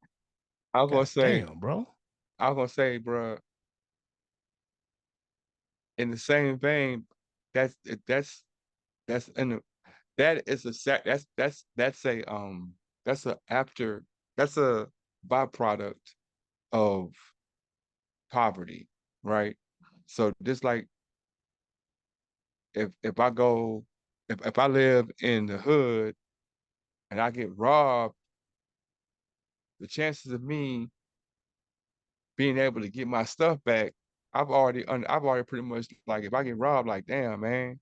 I was going to say, damn, bro. I was going to say, bro, in the same vein, that's a byproduct of poverty, right? So just like if I live in the hood and I get robbed, the chances of me being able to get my stuff back, I've already pretty much, like, if I get robbed, like, damn, man,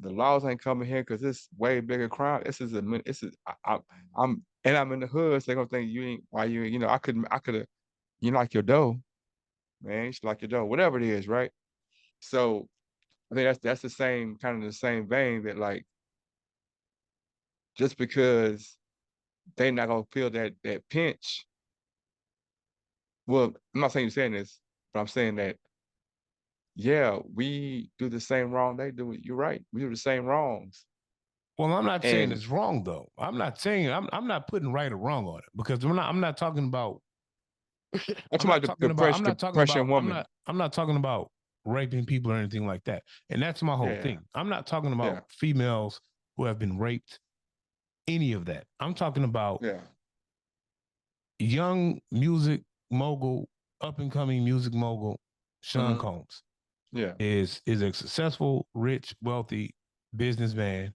the laws ain't coming here because it's way bigger crime. I'm in the hood, so they're gonna think I could have, like your dough, man, you should like your dough, whatever it is, right? So I think that's the same kind of the same vein that, like, just because they're not gonna feel that pinch. Well, I'm not saying you're saying this, but I'm saying that, yeah, we do the same wrong they do. You're right. We do the same wrongs. Well, I'm not saying it's wrong though. I'm not saying I'm not putting right or wrong on it because I'm not talking about. I'm not talking about raping people or anything like that. And that's my whole thing. I'm not talking about females who have been raped, any of that. I'm talking about young music mogul, up and coming music mogul, Sean Combs. Yeah. is a successful, rich, wealthy businessman,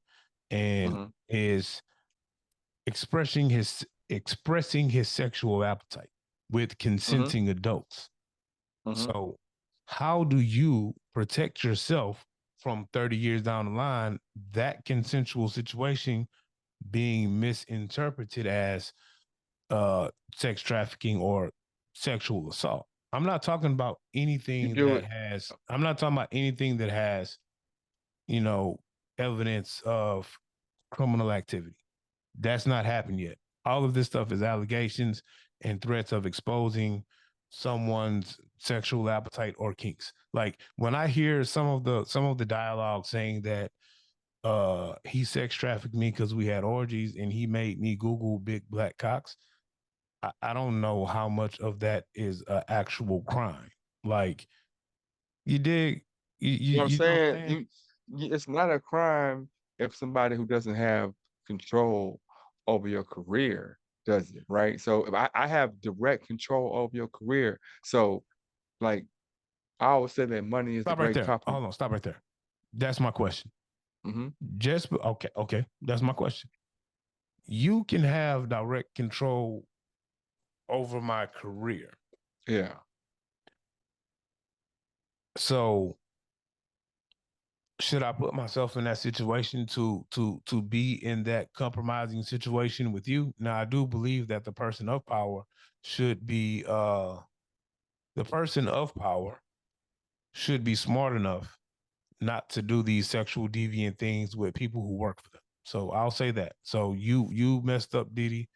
and Mhm. is expressing his sexual appetite with consenting adults. Mhm. So, how do you protect yourself from 30 years down the line that consensual situation being misinterpreted as sex trafficking or sexual assault? I'm not talking about You anything do that it. has, I'm not talking about anything that has, you know, evidence of criminal activity. That's not happened yet. All of this stuff is allegations and threats of exposing someone's sexual appetite or kinks. Like when I hear some of the dialogue saying that he sex trafficked me because we had orgies and he made me Google big black cocks. I don't know how much of that is an actual crime. Like you dig, You know what I'm you know what I'm saying? saying? It's not a crime if somebody who doesn't have control over your career does it, right? So if I have direct control over your career. So like I always say that money is the Stop right great there. company. Hold on, stop right there. That's my question. Hmm. Okay. That's my question. You can have direct control over my career. Yeah. So should I put myself in that situation to be in that compromising situation with you? Now I do believe that the person of power should be the person of power should be smart enough not to do these sexual deviant things with people who work for them. So I'll say that. So you messed up, Diddy,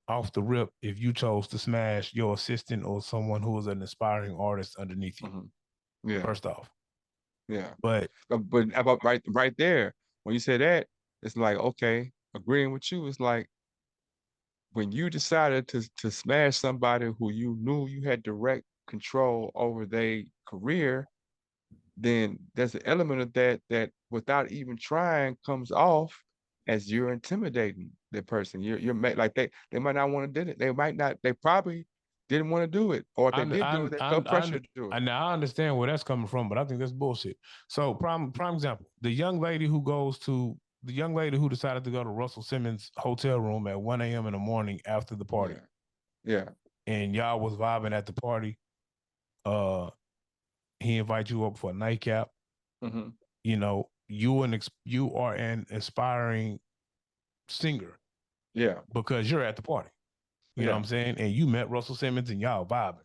off the rip if you chose to smash your assistant or someone who is an aspiring artist underneath you. Hmm. Yeah. First off, Yeah. but But about right there, when you say that, it's like, okay, agreeing with you, it's like when you decided to smash somebody who you knew you had direct control over their career, then there's an element of that without even trying comes off as you're intimidating the person. Like they might not want to do it. They probably didn't want to do it. Or if they did do it, they felt pressure to do it. I understand where that's coming from, but I think that's bullshit. So prime example, the young lady who decided to go to Russell Simmons' hotel room at 1 a.m. in the morning after the party. Yeah. And y'all was vibing at the party. He invited you up for a nightcap. Mm-hmm. You know, you are an aspiring singer. Yeah. Because you're at the party. You know what I'm saying? And you met Russell Simmons and y'all vibing.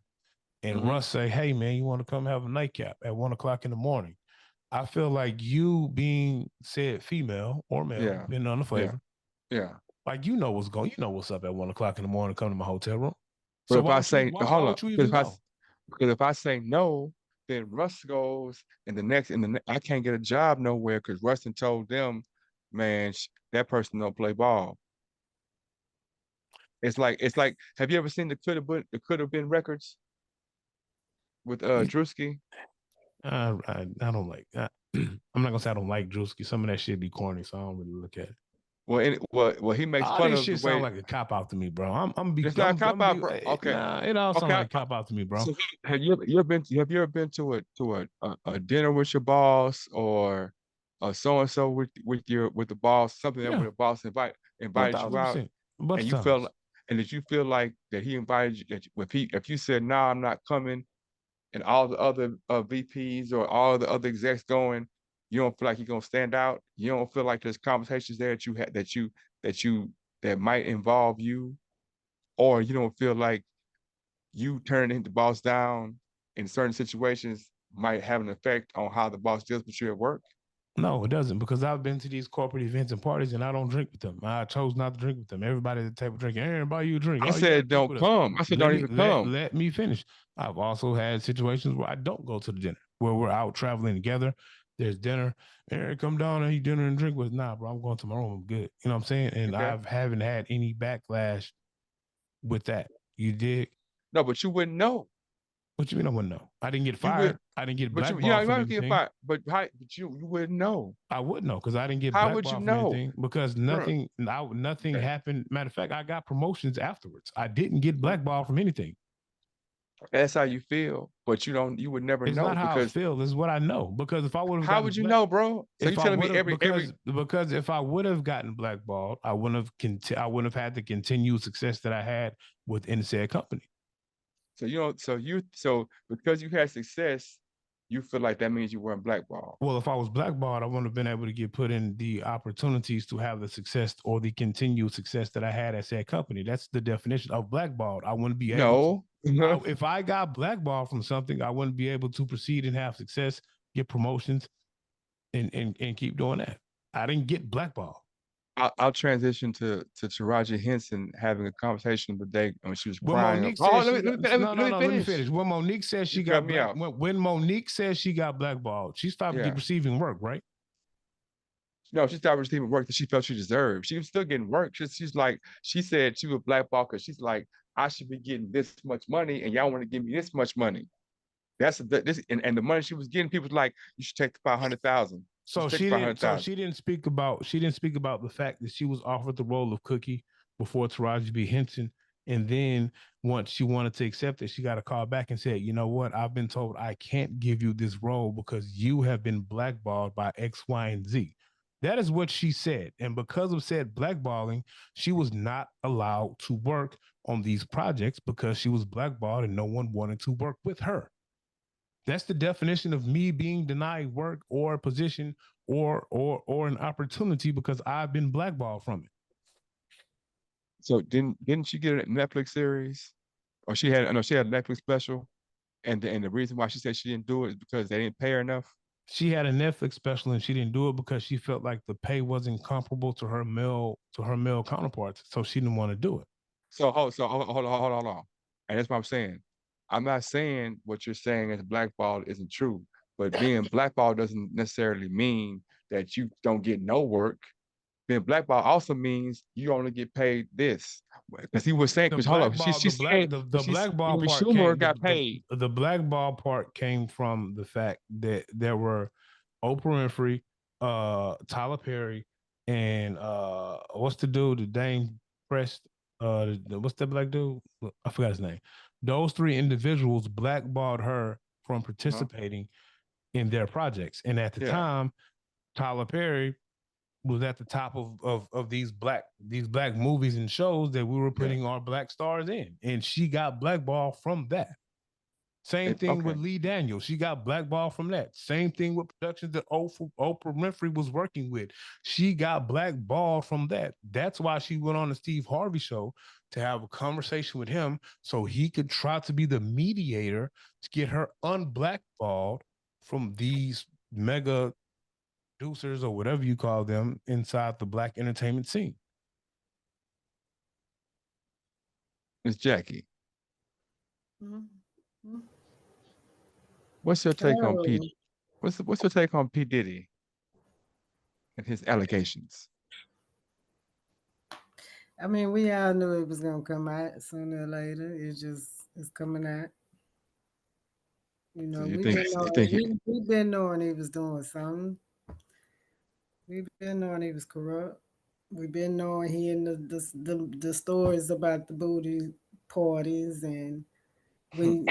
And Russ say, hey man, you want to come have a nightcap at 1 o'clock in the morning? I feel like you being said female or male, depending on the flavor. Yeah. Like you know what's up at 1 o'clock in the morning, come to my hotel room. But So if I say, why would you even go? Because if I say no, then Russ goes and I can't get a job nowhere because Rustin told them, man, that person don't play ball. It's like, have you ever seen the could have been records with Drewski? I don't like that. I'm not gonna say I don't like Drewski. Some of that shit be corny, so I don't really look at it. Well, he makes All fun this of shit the way. sound like a cop out to me, bro. It's not a cop out, bro. Okay. Nah, it all sound like a cop out to me, bro. So have you ever been to a dinner with your boss or so and so with the boss, something that with the boss invited you out, 1000%. and you felt and did you feel like that he invited you, that if you said no, I'm not coming, and all the other VPs or all the other execs going, you don't feel like you're gonna stand out. You don't feel like there's conversations there that you had that might involve you, or you don't feel like you turning the boss down in certain situations might have an effect on how the boss deals with you at work. No, it doesn't, because I've been to these corporate events and parties and I don't drink with them. I chose not to drink with them. Everybody at the table drinking. Aaron, buy you a drink. I said don't come. I said don't even come. Let me finish. I've also had situations where I don't go to the dinner, where we're out traveling together. There's dinner. Aaron, come down and eat dinner and drink with us. Nah, bro, I'm going to my room. I'm good. You know what I'm saying? And I haven't had any backlash with that. You did? No, but you wouldn't know. What you mean I wouldn't know? I didn't get fired. I didn't get blackballed you from might get anything. fired, but you wouldn't know. I wouldn't know because I didn't get How blackballed would you from know? anything, because nothing happened. Matter of fact, I got promotions afterwards. I didn't get blackballed from anything. That's how you feel, but you would never It's know not how I because feel. This is what I know. Because if I would have how gotten would you know, bro? So you if I telling me would have every because if I would have gotten blackballed, I wouldn't have I wouldn't have had the continued success that I had within said company. so you don't so because you had success, you feel like that means you weren't blackballed. Well, if I was blackballed, I wouldn't have been able to get put in the opportunities to have the success or the continued success that I had at said company. That's the definition of blackballed. I wouldn't be able No. if I got blackballed from something, I wouldn't be able to proceed and have success, get promotions, and keep doing that. I didn't get blackballed. I'll transition to Taraji Henson having a conversation today when she was When crying. Monique Oh, says let me finish. When Monique says she You got cut me off. when Monique says she got blackballed, she stopped Yeah. receiving work, right? No, she stopped receiving work that she felt she deserved. She was still getting work. She's like, she said she was blackballed because she's like, I should be getting this much money, and y'all want to give me this much money. That's this, and the money she was getting, people was like, you should take the 500,000. So she didn't. So she didn't speak about. She didn't speak about the fact that she was offered the role of Cookie before Taraji B. Henson, and then once she wanted to accept it, she got a call back and said, "You know what? I've been told I can't give you this role because you have been blackballed by X, Y, and Z." That is what she said, and because of said blackballing, she was not allowed to work on these projects because she was blackballed and no one wanted to work with her. That's the definition of me being denied work or a position or an opportunity because I've been blackballed from it. So didn't she get a Netflix series, or she had a Netflix special, and the reason why she said she didn't do it is because they didn't pay her enough. She had a Netflix special and she didn't do it because she felt like the pay wasn't comparable to her male counterparts, so she didn't want to do it. So hold on, and that's what I'm saying. I'm not saying what you're saying as blackballed isn't true, but being blackballed doesn't necessarily mean that you don't get no work. Being blackballed also means you only get paid this. Because he was saying, because hold on, the blackball part Schumer got paid. The blackball part came from the fact that there were Oprah Winfrey, Tyler Perry, and what's the dude, the Dame Prest, what's that black dude? I forgot his name. Those three individuals blackballed her from participating in their projects. And at the time, Tyler Perry was at the top of these black movies and shows that we were putting our black stars in. And she got blackballed from that. Same thing with Lee Daniels. She got blackballed from that. Same thing with productions that Oprah Winfrey was working with. She got blackballed from that. That's why she went on the Steve Harvey show to have a conversation with him so he could try to be the mediator to get her unblackballed from these mega producers or whatever you call them inside the black entertainment scene. Miss Jackie. What's your take on P? What's your take on P. Diddy and his allegations? I mean, we all knew it was gonna come out sooner or later. It's coming out. You know, we've been knowing he was doing something. We've been knowing he was corrupt. We've been knowing he in the stories about the booty parties, and when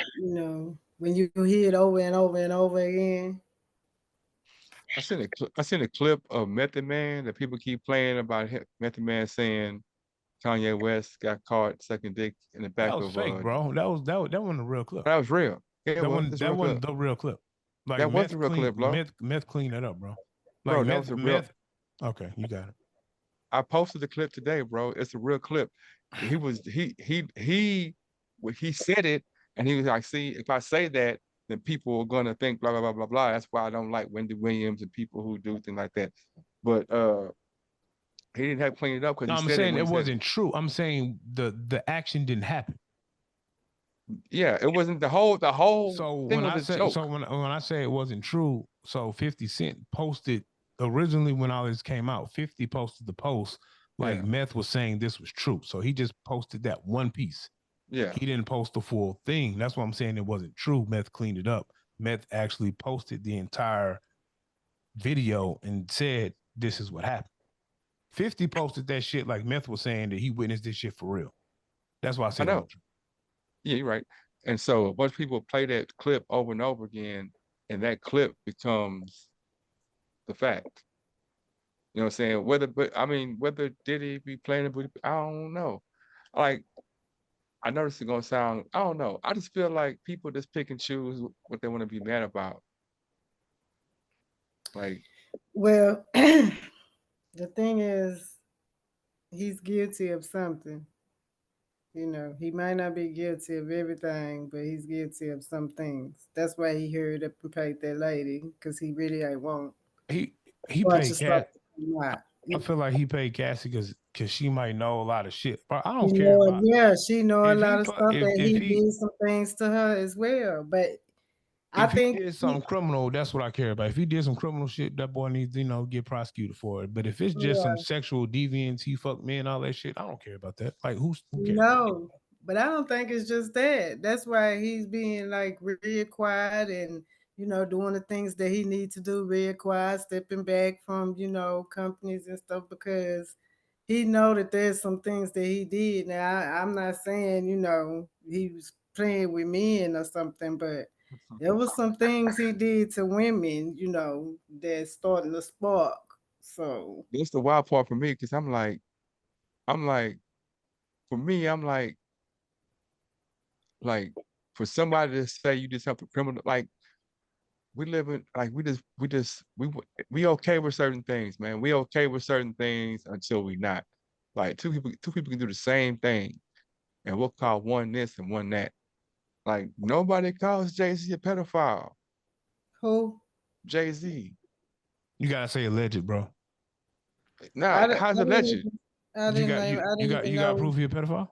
when you hear it over and over and over again. I seen a clip of Method Man that people keep playing about Method Man saying Kanye West got caught sucking dick in the back of. That was fake, bro. That wasn't a real clip. That was real. Yeah, that wasn't the real clip. Like that wasn't a real clip, bro. Meth cleaned that up, bro. Like bro, that was a real. Okay, you got it. I posted the clip today, bro. It's a real clip. He said it, and he was like, "See, if I say that, then people are gonna think blah blah blah blah blah." That's why I don't like Wendy Williams and people who do things like that. But he didn't have to clean it up because I'm saying it wasn't true. I'm saying the action didn't happen. Yeah, it wasn't the whole. So when I say it wasn't true, so 50 Cent posted originally when all this came out. 50 posted the post like Meth was saying this was true. So he just posted that one piece. Yeah, he didn't post the full thing. That's why I'm saying it wasn't true. Meth cleaned it up. Meth actually posted the entire video and said this is what happened. 50 posted that shit like Meth was saying that he witnessed this shit for real. That's why I said I know. Yeah, you're right. And so a bunch of people play that clip over and over again, and that clip becomes the fact. You know what I'm saying? Whether Diddy be playing it, I don't know. Like, I know this is gonna sound, I don't know. I just feel like people just pick and choose what they want to be mad about. Like, well, the thing is, he's guilty of something. You know, he might not be guilty of everything, but he's guilty of some things. That's why he hurried up and paid that lady, because he really ain't want. He Watch paid the Cass. stuff. I feel like he paid Cassie because she might know a lot of shit. But I don't She care know, about. yeah, she know a If lot he of fu- stuff, and if he he did some things to her as well. But I if he think did something criminal, that's what I care about. If he did some criminal shit, that boy needs to, get prosecuted for it. But if it's just some sexual deviance, he fucked me and all that shit, I don't care about that. Like, who cares? no, but I don't think it's just that. That's why he's being like real quiet and doing the things that he needs to do real quiet, stepping back from companies and stuff, because he know that there's some things that he did. Now I'm not saying he was playing with men or something, but there was some things he did to women, that starting to spark. So this the wild part for me, because I'm like, for me, I'm like for somebody to say you did something criminal, like we live in, like we okay with certain things, man. We okay with certain things until we not. Like two people can do the same thing, and we'll call one this and one that. Like nobody calls Jay-Z a pedophile. who? Jay-Z. You gotta say alleged, bro. Now, how's it alleged? I didn't You got proof he a pedophile?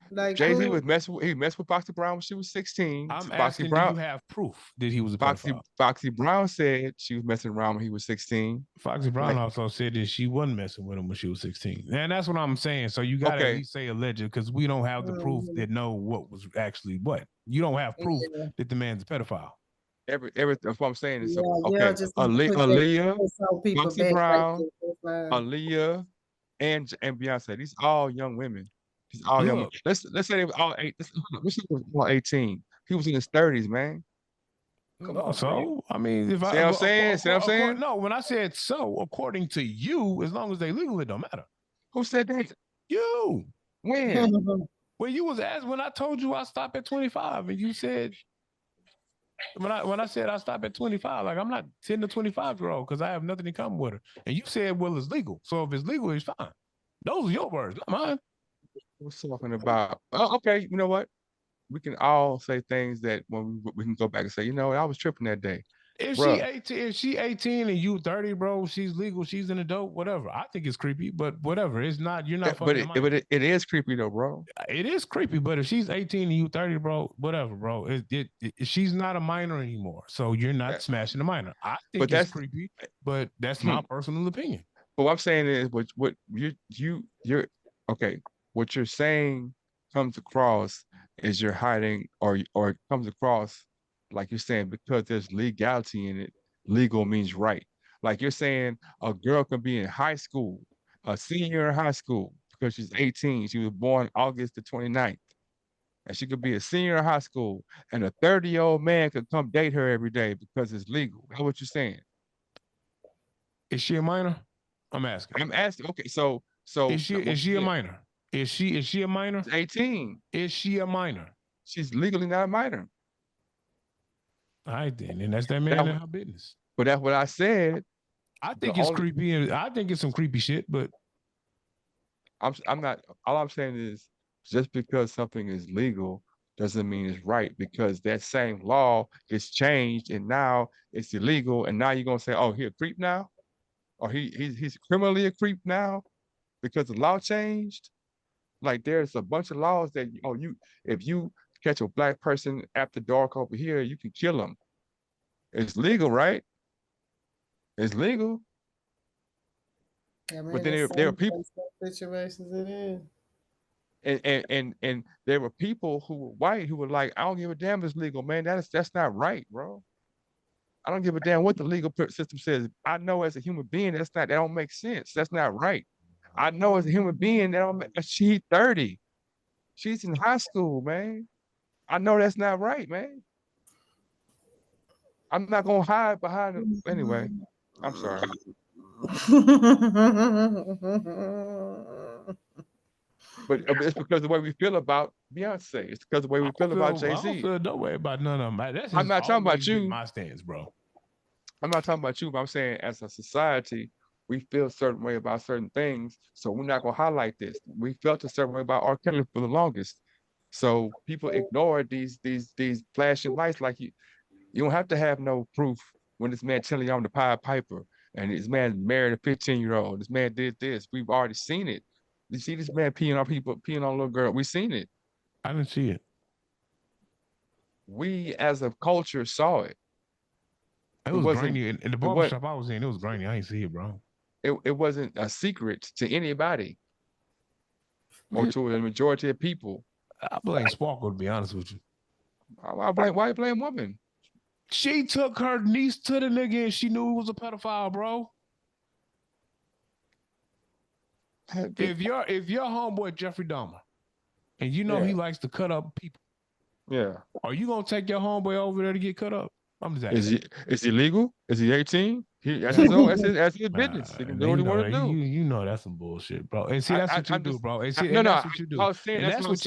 Like Jay-Z was messing with Foxy Brown when she was 16. I'm Foxy asking, Brown, do you have proof that he was a pedophile? Foxy Brown said she was messing around when he was 16. Foxy Brown also said that she wasn't messing with him when she was 16. And that's what I'm saying. So you gotta at least say alleged, because we don't have the proof that know what was actually what. You don't have proof that the man's a pedophile. That's what I'm saying. Is just Aaliyah, Foxy Brown, Aaliyah, and Beyonce. These all young women. These all young. Let's say they were all 8. Let's say they were all 18. He was in his 30s, man. Come on, so I mean, if see what I'm saying? No, when I said so, according to you, as long as they legal, it don't matter. Who said that? You. When? When you was asked, when I told you I stopped at 25, and you said, when I said I stopped at 25, like I'm not 10 to 25-year-old because I have nothing in common with her. And you said, well, it's legal. So if it's legal, it's fine. Those are your words, not mine. We're talking about, okay, you know what? We can all say things that when we can go back and say, I was tripping that day. If she 18 and you 30, bro, she's legal, she's an adult, whatever. I think it's creepy, but whatever. It's not, you're not fucking. But it is creepy though, bro. It is creepy, but if she's 18 and you 30, bro, whatever, bro. She's not a minor anymore. So you're not smashing a minor. I think it's creepy, but that's my personal opinion. But what I'm saying is what you're okay. What you're saying comes across is you're hiding, or it comes across like you're saying because there's legality in it. Legal means right. Like you're saying a girl can be in high school, a senior in high school, because she's 18. She was born August the 29th. And she could be a senior in high school, and a 30-year-old man could come date her every day because it's legal. That's what you're saying. Is she a minor? I'm asking. Okay, so is she a minor? Is she a minor? She's 18. Is she a minor? She's legally not a minor. All right, then. And that's that man in her business. But that's what I said. I think it's creepy, and I think it's some creepy shit, but I'm not, all I'm saying is just because something is legal doesn't mean it's right, because that same law is changed and now it's illegal, and now you're gonna say, oh, he a creep now? Or he's criminally a creep now because the law changed? Like there's a bunch of laws that if you catch a black person after dark over here, you can kill them. It's legal, right? It's legal. I mean, but then there are people situations it is. And there were people who were white who were like, I don't give a damn if it's legal, man. That's not right, bro. I don't give a damn what the legal system says. I know as a human being, that don't make sense. That's not right. I know as a human being, she's 30. She's in high school, man. I know that's not right, man. I'm not gonna hide behind it. Anyway, I'm sorry. But it's because of the way we feel about Beyonce. It's because of the way we feel about Jay-Z. I don't feel no way about none of them. That's I'm not talking about you. My stance, bro. I'm not talking about you, but I'm saying as a society, we feel a certain way about certain things. So we're not gonna highlight this. We felt a certain way about R. Kelly for the longest. So people ignore these flashing lights. Like you don't have to have no proof when this man telling you I'm the Pied Piper and this man married a 15-year-old. This man did this. We've already seen it. You see this man peeing on people, peeing on a little girl. We've seen it. I didn't see it. We as a culture saw it. It was grainy. In the barbershop I was in, it was grainy. I ain't see it, bro. It wasn't a secret to anybody or to the majority of people. I blame Sparkle, to be honest with you. Why you blame women? She took her niece to the nigga and she knew he was a pedophile, bro. If your homeboy Jeffrey Dahmer, and you know he likes to cut up people, are you gonna take your homeboy over there to get cut up? I'm just asking. Is he legal? Is he 18? That's his business. He can do what he want to do. You know that's some bullshit, bro. And see, that's what you do, bro. And see, that's what you do.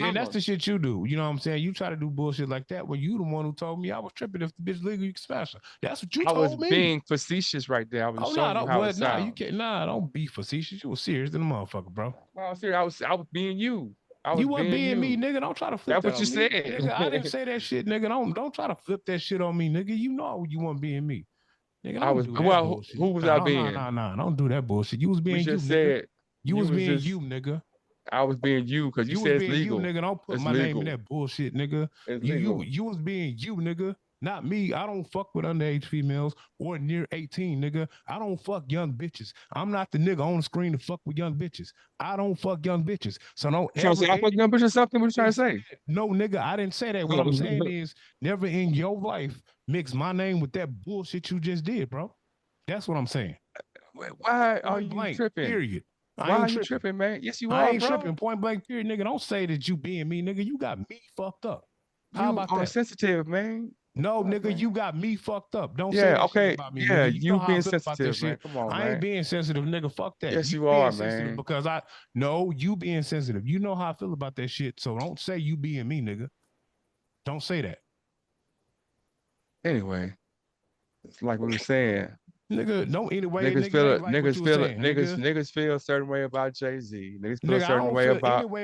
And that's the shit you do. You know what I'm saying? You try to do bullshit like that when you the one who told me I was tripping. If the bitch legal, you can smash her. That's what you told me. I was being facetious right there. I was showing you how it sounds. You can't. Don't be facetious. You was serious than a motherfucker, bro. Well, serious. I was being you. You weren't being me, nigga. Don't try to flip that. That's what you said. Nigga, I didn't say that shit, nigga. Don't try to flip that shit on me, nigga. You know you weren't being me. Nigga, I was who was I being? Nah, don't do that bullshit. You was being you, nigga. You was being you, nigga. I was being you because you said it's legal. You, nigga. Don't put my name in that bullshit, nigga. You was being you, nigga. Not me. I don't fuck with underage females or near 18, nigga. I don't fuck young bitches. I'm not the nigga on the screen to fuck with young bitches. I don't fuck young bitches. So don't ever say I fuck young bitches or something? What you trying to say? No, nigga, I didn't say that. What I'm saying is never in your life mix my name with that bullshit you just did, bro. That's what I'm saying. Why are you tripping? Period. Why are you tripping, man? Yes, you are, I ain't tripping. Point blank, period, nigga. Don't say that you being me, nigga. You got me fucked up. How about that? You are sensitive, man. No, nigga, you got me fucked up. Don't say that shit about me. Yeah, nigga. you being sensitive, man. Come on, I ain't being sensitive, nigga. Fuck that. Yes, you are, man. Because you being sensitive. You know how I feel about that shit. So don't say you being me, nigga. Don't say that. Anyway, it's like we were saying. Nigga, don't anyway. Niggas feel a certain way about Jay-Z. Niggas feel a certain way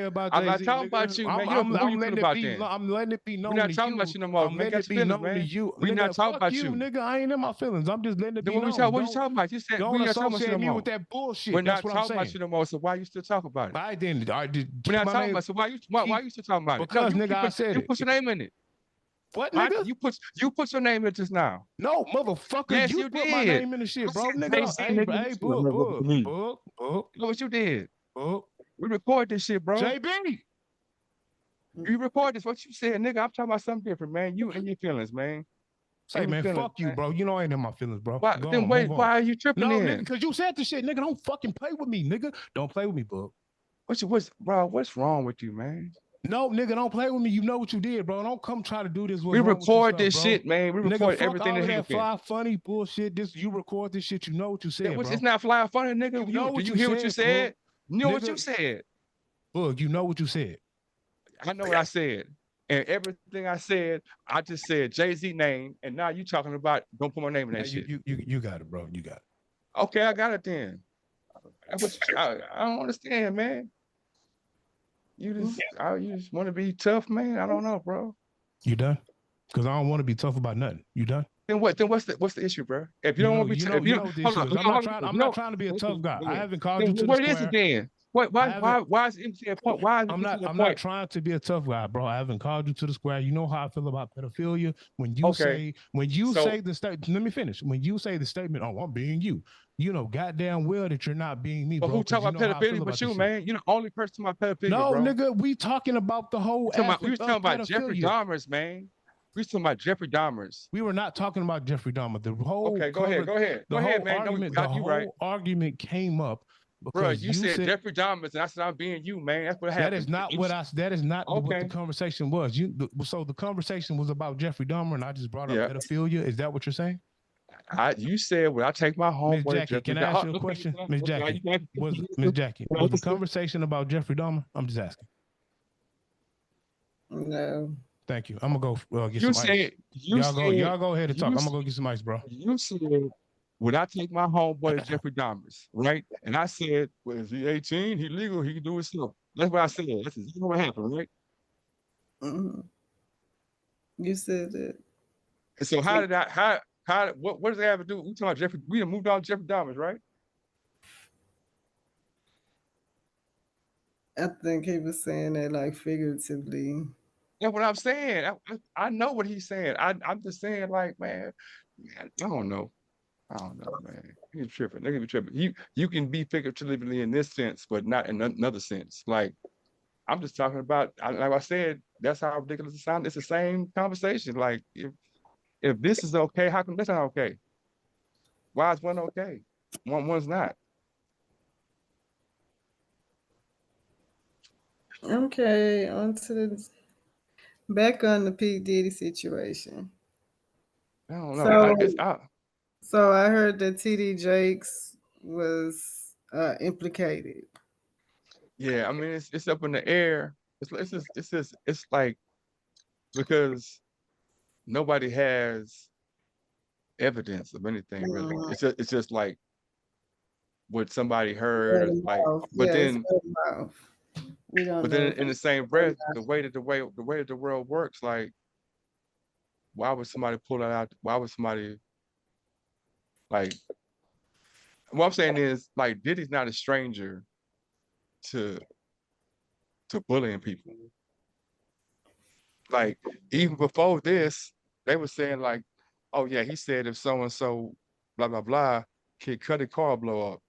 about. I'm not talking about you, man. I'm letting it be known. We're not talking about you no more. I'm letting it be known to you. We're not talking about you, nigga. I ain't in my feelings. I'm just letting it be known. What you talking about? You said we're not talking about you no more. With that bullshit. We're not talking about you no more. So why you still talking about it? I didn't. We're not talking about. So why you still talking about it? Because nigga, I said it. You put your name in it. What, nigga? You put your name in just now. No, motherfucker. Yes, you put my name in the shit, bro. Nigga, hey, book. Look what you did. Book. We record this shit, bro. JB. You record this. What you said, nigga. I'm talking about something different, man. You and your feelings, man. Say, man, fuck you, bro. You know I ain't in my feelings, bro. Why are you tripping in? Nigga, because you said the shit, nigga. Don't fucking play with me, nigga. Don't play with me, book. What's wrong with you, man? No, nigga, don't play with me. You know what you did, bro. Don't come try to do this. We record this shit, man. We record everything that happened. Fly funny bullshit. You record this shit. You know what you said, bro. It's not fly funny, nigga. Do you hear what you said? You know what you said. Look, you know what you said. I know what I said. And everything I said, I just said Jay-Z name. And now you talking about don't put my name in that shit. You got it, bro. You got it. Okay, I got it then. I don't understand, man. You just want to be tough, man. I don't know, bro. You done? Because I don't want to be tough about nothing. You done? Then what? Then what's the issue, bro? If you don't want to be tough, I'm not trying to be a tough guy. I haven't called you to the square. What is it then? Why is MC a point? Why is I'm not trying to be a tough guy, bro. I haven't called you to the square. You know how I feel about pedophilia. When you say the statement, let me finish. When you say the statement, oh, I'm being you. You know, goddamn well that you're not being me, bro. Who talking about pedophilia but you, man? You're the only person talking about pedophilia, no, bro. nigga, we talking about the whole. We was talking about Jeffrey Dahmer's, man. We was talking about Jeffrey Dahmer's. We were not talking about Jeffrey Dahmer. The whole go ahead, man. The whole argument came up Bro, you said Jeffrey Dahmer, and I said I'm being you, man. That's what happened. That is not what the conversation was. So the conversation was about Jeffrey Dahmer, and I just brought up pedophilia. Is that what you're saying? You said when I take my homeboy, Miss Jackie, can I ask you a question? Miss Jackie, was the conversation about Jeffrey Dahmer? I'm just asking. No. Thank you. I'm gonna go get some ice. Y'all go ahead and talk. I'm gonna go get some ice, bro. You said when I take my homeboy to Jeffrey Dahmer's, right? And I said, well, is he 18? He legal, he can do his stuff. That's what I said. That's exactly what happened, right? Mm-hmm. You said that. And so what does that have to do? We talking about Jeffrey, we done moved on to Jeffrey Dahmer's, right? I think he was saying that like figuratively. That's what I'm saying. I know what he's saying. I'm just saying, like, man, I don't know, man. He's tripping. They're gonna be tripping. You can be figuratively in this sense, but not in another sense. Like, I'm just talking about, like I said, that's how ridiculous it sounds. It's the same conversation. Like, if this is okay, how come that's not okay? Why is one okay? One's not. Okay, back on the P. Diddy situation. I don't know. So I heard that T.D. Jakes was implicated. Yeah, I mean it's up in the air. It's like because nobody has evidence of anything really. It's just like what somebody heard, like, but then in the same breath, the way that the world works, like, why would somebody pull that out? Why would somebody, like, what I'm saying is, like, Diddy's not a stranger to bullying people. Like, even before this, they were saying, like, oh yeah, he said if so and so blah blah blah, Kid Cudi car blow up.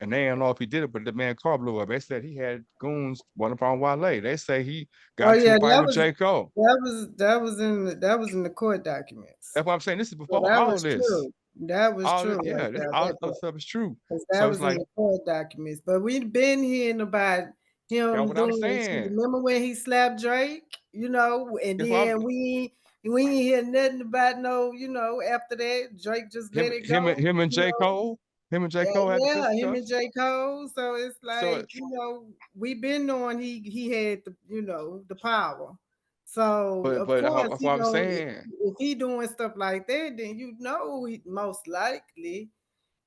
And they don't know if he did it, but the man car blew up. They said he had goons one upon Wale. They say he got into a fight with J. Cole. That was in the court documents. That's what I'm saying. This is before all of this. True. That was true. Yeah, all that stuff is true. That was like in the court documents. But we've been hearing about him doing this. Remember when he slapped Drake? You know, and then we ain't hear nothing about after that. Drake just let it go. Him and J. Cole. Him and J. Cole had him and J. Cole. So it's like, we've been knowing he had the power. So of course, what I'm saying, if he doing stuff like that, then he most likely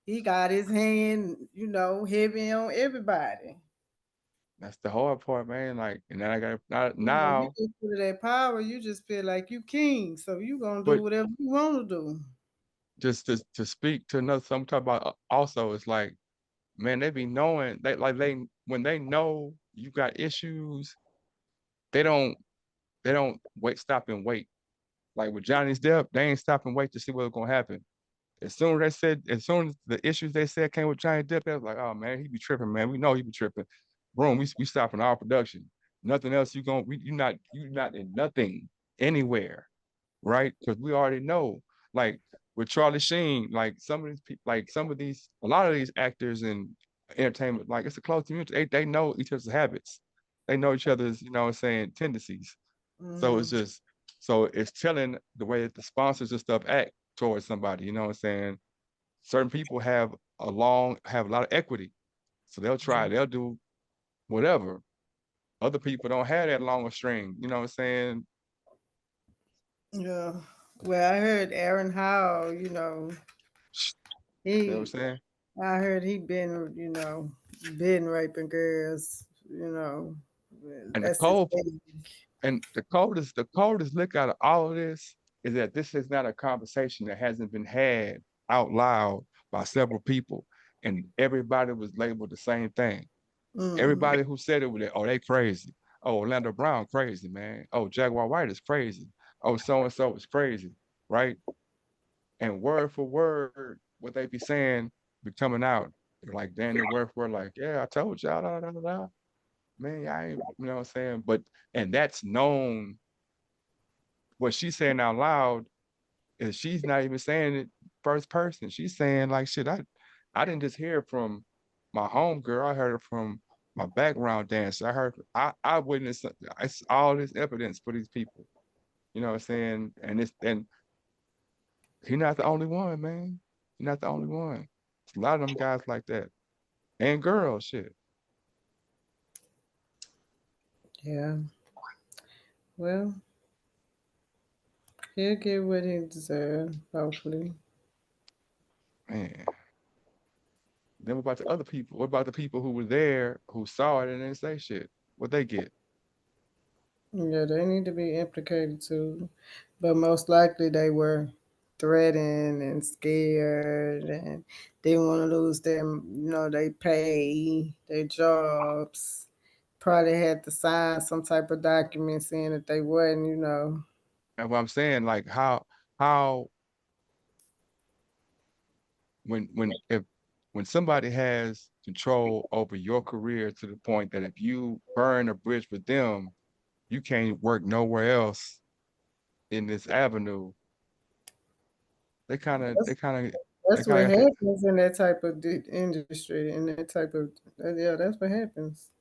he got his hand, heavy on everybody. That's the hard part, man. Like, and then I got now. You get to that power, you just feel like you king, so you gonna do whatever you want to do. Just to speak to another, something talk about also, it's like, man, they be knowing when they know you got issues, they don't stop and wait. Like with Johnny's death, they ain't stop and wait to see what's gonna happen. As soon as the issues they said came with Johnny Depp, they was like, oh man, he be tripping, man. We know he be tripping. Boom, we stopping our production. Nothing else. You're not in nothing anywhere, right? Because we already know, like with Charlie Sheen, like some of these people, a lot of these actors in entertainment, like it's a close community. They know each other's habits. They know each other's, tendencies. Mm-hmm. So it's telling the way that the sponsors and stuff act towards somebody. You know what I'm saying? Certain people have a lot of equity, so they'll try. They'll do whatever. Other people don't have that long a string. You know what I'm saying? Yeah. Well, I heard Aaron Howell, you know what I'm saying? I heard he been raping girls, And the coldest look out of all of this is that this is not a conversation that hasn't been had out loud by several people, and everybody was labeled the same thing. Mm-hmm. Everybody who said it was, oh, they crazy. Oh, Orlando Brown crazy, man. Oh, Jaguar White is crazy. Oh, so-and-so is crazy, right? And word for word, what they be saying be coming out. Like Daniel word for word, like, yeah, I told y'all, man, I ain't, you know what I'm saying? And that's known. What she's saying out loud is she's not even saying it first person. She's saying like, shit, I didn't just hear from my home girl. I heard it from my background dancer. I witnessed it's all this evidence for these people. You know what I'm saying? And he's not the only one, man. He's not the only one. It's a lot of them guys like that. And girls, shit. Yeah. Well, he'll get what he deserves, hopefully. Man. Then what about the other people? What about the people who were there who saw it and didn't say shit? What they get? Yeah, they need to be implicated too. But most likely they were threatened and scared and they want to lose their, they pay, their jobs. Probably had to sign some type of document saying that they wasn't. And what I'm saying, like how when somebody has control over your career to the point that if you burn a bridge with them, you can't work nowhere else in this avenue. That's what happens in that type of industry, in that type of, yeah, that's what happens.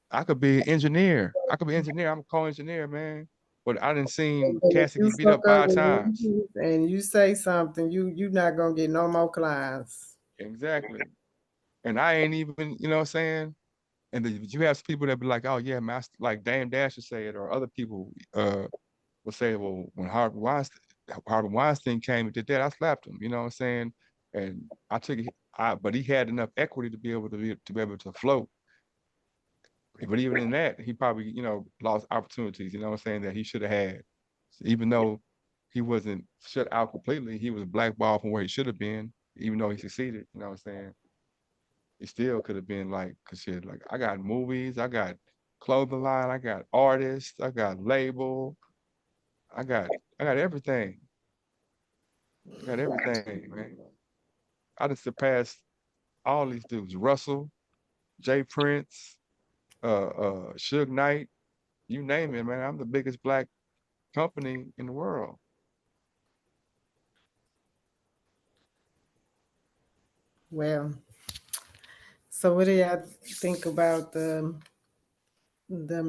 I could be an engineer. I'm a co-engineer, man. But I didn't see But if Cassie you get beat up fuck up 5 times. and you say something, you're not gonna get no more clients. Exactly. And I ain't even, you know what I'm saying? And you have people that be like, oh yeah, master, like Dame Dash would say it, or other people will say, well, when Harvey Weinstein came and did that, I slapped him, you know what I'm saying? And I took it, but he had enough equity to be able to float. But even in that, he probably, lost opportunities, you know what I'm saying, that he should have had. So even though he wasn't shut out completely, he was blackballed from where he should have been, even though he succeeded, you know what I'm saying? He still could have been like, cause shit, like I got movies, I got clothing line, I got artists, I got label, I got everything. I got everything, man. I just surpassed all these dudes. Russell, Jay Prince, Suge Knight, you name it, man. I'm the biggest black company in the world. Well, so what do y'all think about the new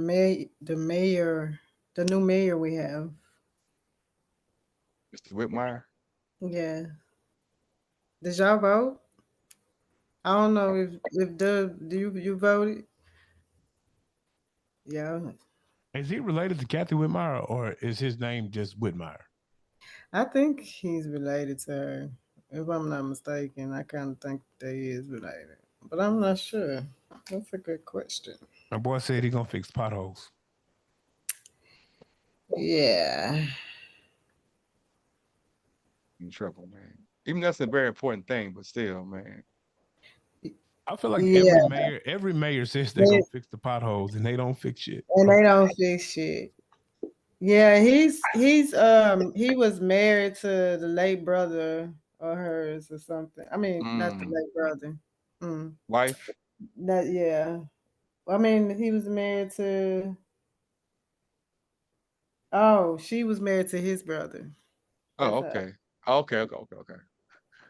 mayor we have? Mr. Whitmire. Yeah. Did y'all vote? I don't know if you voted? Yeah. Is he related to Kathy Whitmire, or is his name just Whitmire? I think he's related to her. If I'm not mistaken, I kind of think they is related, but I'm not sure. That's a good question. My boy said he gonna fix potholes. Yeah. In trouble, man. Even that's a very important thing, but still, man. I feel like Yeah. every mayor says they're gonna fix the potholes and they don't fix shit. And they don't fix shit. Yeah, he was married to the late brother of hers or something. I mean, not the late brother. Wife? Yeah. I mean, he was married to. Oh, she was married to his brother. Oh, okay. Okay.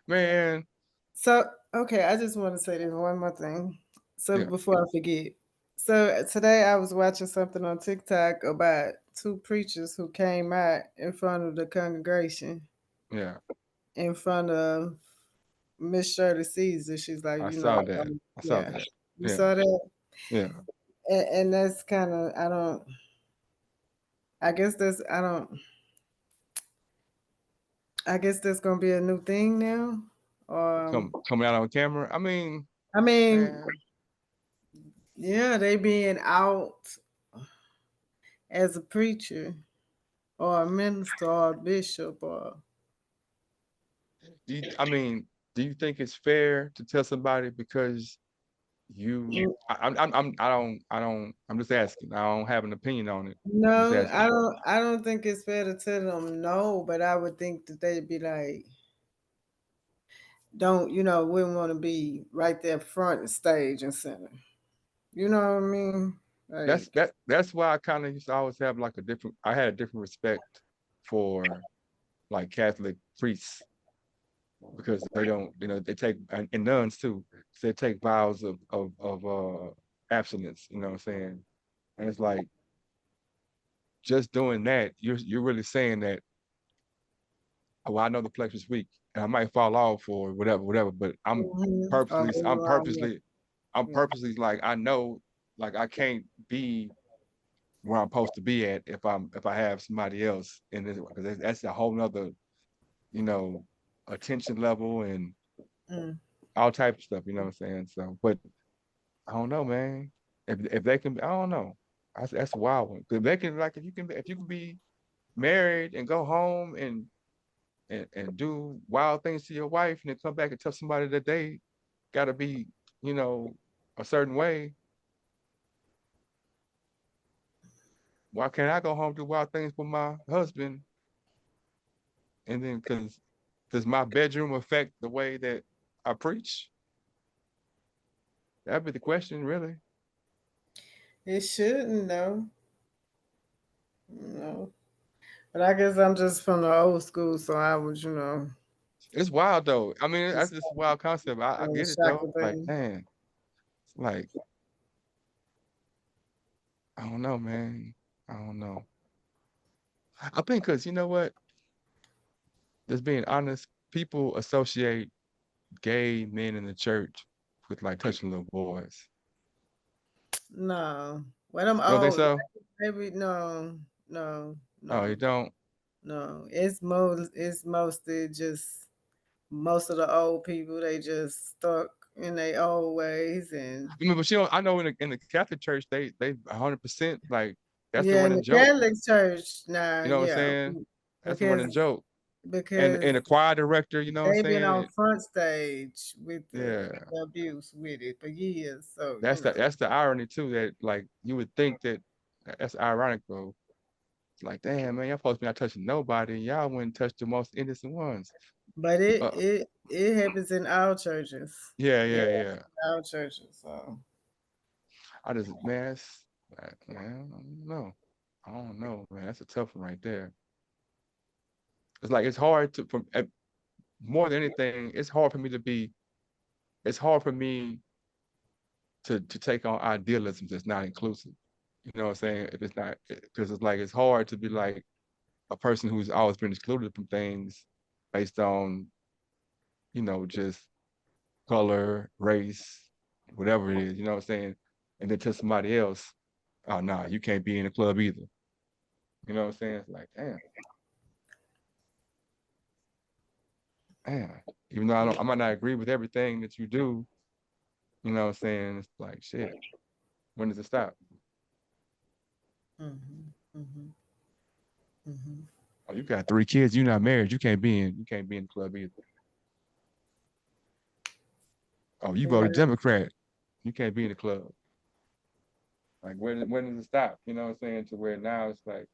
Man. So, okay, I just want to say this one more thing. So before I forget. So today I was watching something on TikTok about two preachers who came out in front of the congregation. Yeah. In front of Miss Shirley Caesar. She's like, I saw that. You saw that? Yeah. And that's kind of, I guess that's gonna be a new thing now. Coming out on camera. I mean, yeah, they being out as a preacher or a minister or a bishop or. do you think it's fair to tell somebody because I'm just asking. I don't have an opinion on it. No, I don't think it's fair to tell them no, but I would think that they'd be like, wouldn't want to be right there front and stage and center. You know what I mean? Like, that's why I kind of used to always have like I had a different respect for like Catholic priests because they don't, they take, and nuns too, they take vows of abstinence, you know what I'm saying? And it's like just doing that, you're really saying that, oh, well, I know the flesh is weak and I might fall off or whatever, but I'm Oh, purposely yeah. like I know like I can't be where I'm supposed to be at if I have somebody else in this, because that's a whole nother, you know, attention level and Mm. all types of stuff, you know what I'm saying? So, but I don't know, man. If they can, I don't know. That's a wild one. If they can, like, if you can be married and go home and do wild things to your wife and then come back and tell somebody that they gotta be, you know, a certain way. Why can't I go home do wild things with my husband? And then, does my bedroom affect the way that I preach? That'd be the question, really. It shouldn't, though. No. But I guess I'm just from the old school, so I was, It's wild though. I mean, that's just just a wild concept. I kind of get it though. shocking Like, thing. man, it's like, I don't know, man. I don't know. I think because you know what? Just being honest, people associate gay men in the church with like touching little boys. No. When I'm You don't think old, so? maybe no, no, Oh, you no, don't? no. It's mostly just most of the old people, they just stuck in their old ways and I mean, but you know, I know in the Catholic Church, they 100% like that's the yeah, in running the joke. Catholic church, nah, You know what I'm yeah. saying? That's the Because running joke. And because the choir director, you know what I'm they've been on saying? front stage with Yeah. the abuse with it for years. So, That's the irony too, that like you would think that that's ironic though. It's like, damn man, y'all supposed to be not touching nobody, and y'all wouldn't touch the most innocent ones. but Uh, it happens in our churches. yeah, It yeah, happens yeah. in our churches. So I just man, man, I don't know, man. That's a tough one right there. It's like it's hard to from more than anything, it's hard for me to take on idealisms that's not inclusive. You know what I'm saying? If it's not, because it's like it's hard to be like a person who's always been excluded from things based on, you know, just color, race, whatever it is, you know what I'm saying? And then to somebody else, oh nah, you can't be in the club either. You know what I'm saying? It's like, damn. Even though I might not agree with everything that you do, you know what I'm saying? It's like shit. When does it stop? mhm, mhm, mhm. Oh, you got 3 kids, you're not married, you can't be in the club either. Oh, you voted Yeah. Democrat, you can't be in the club. Like when does it stop? You know what I'm saying? To where now it's like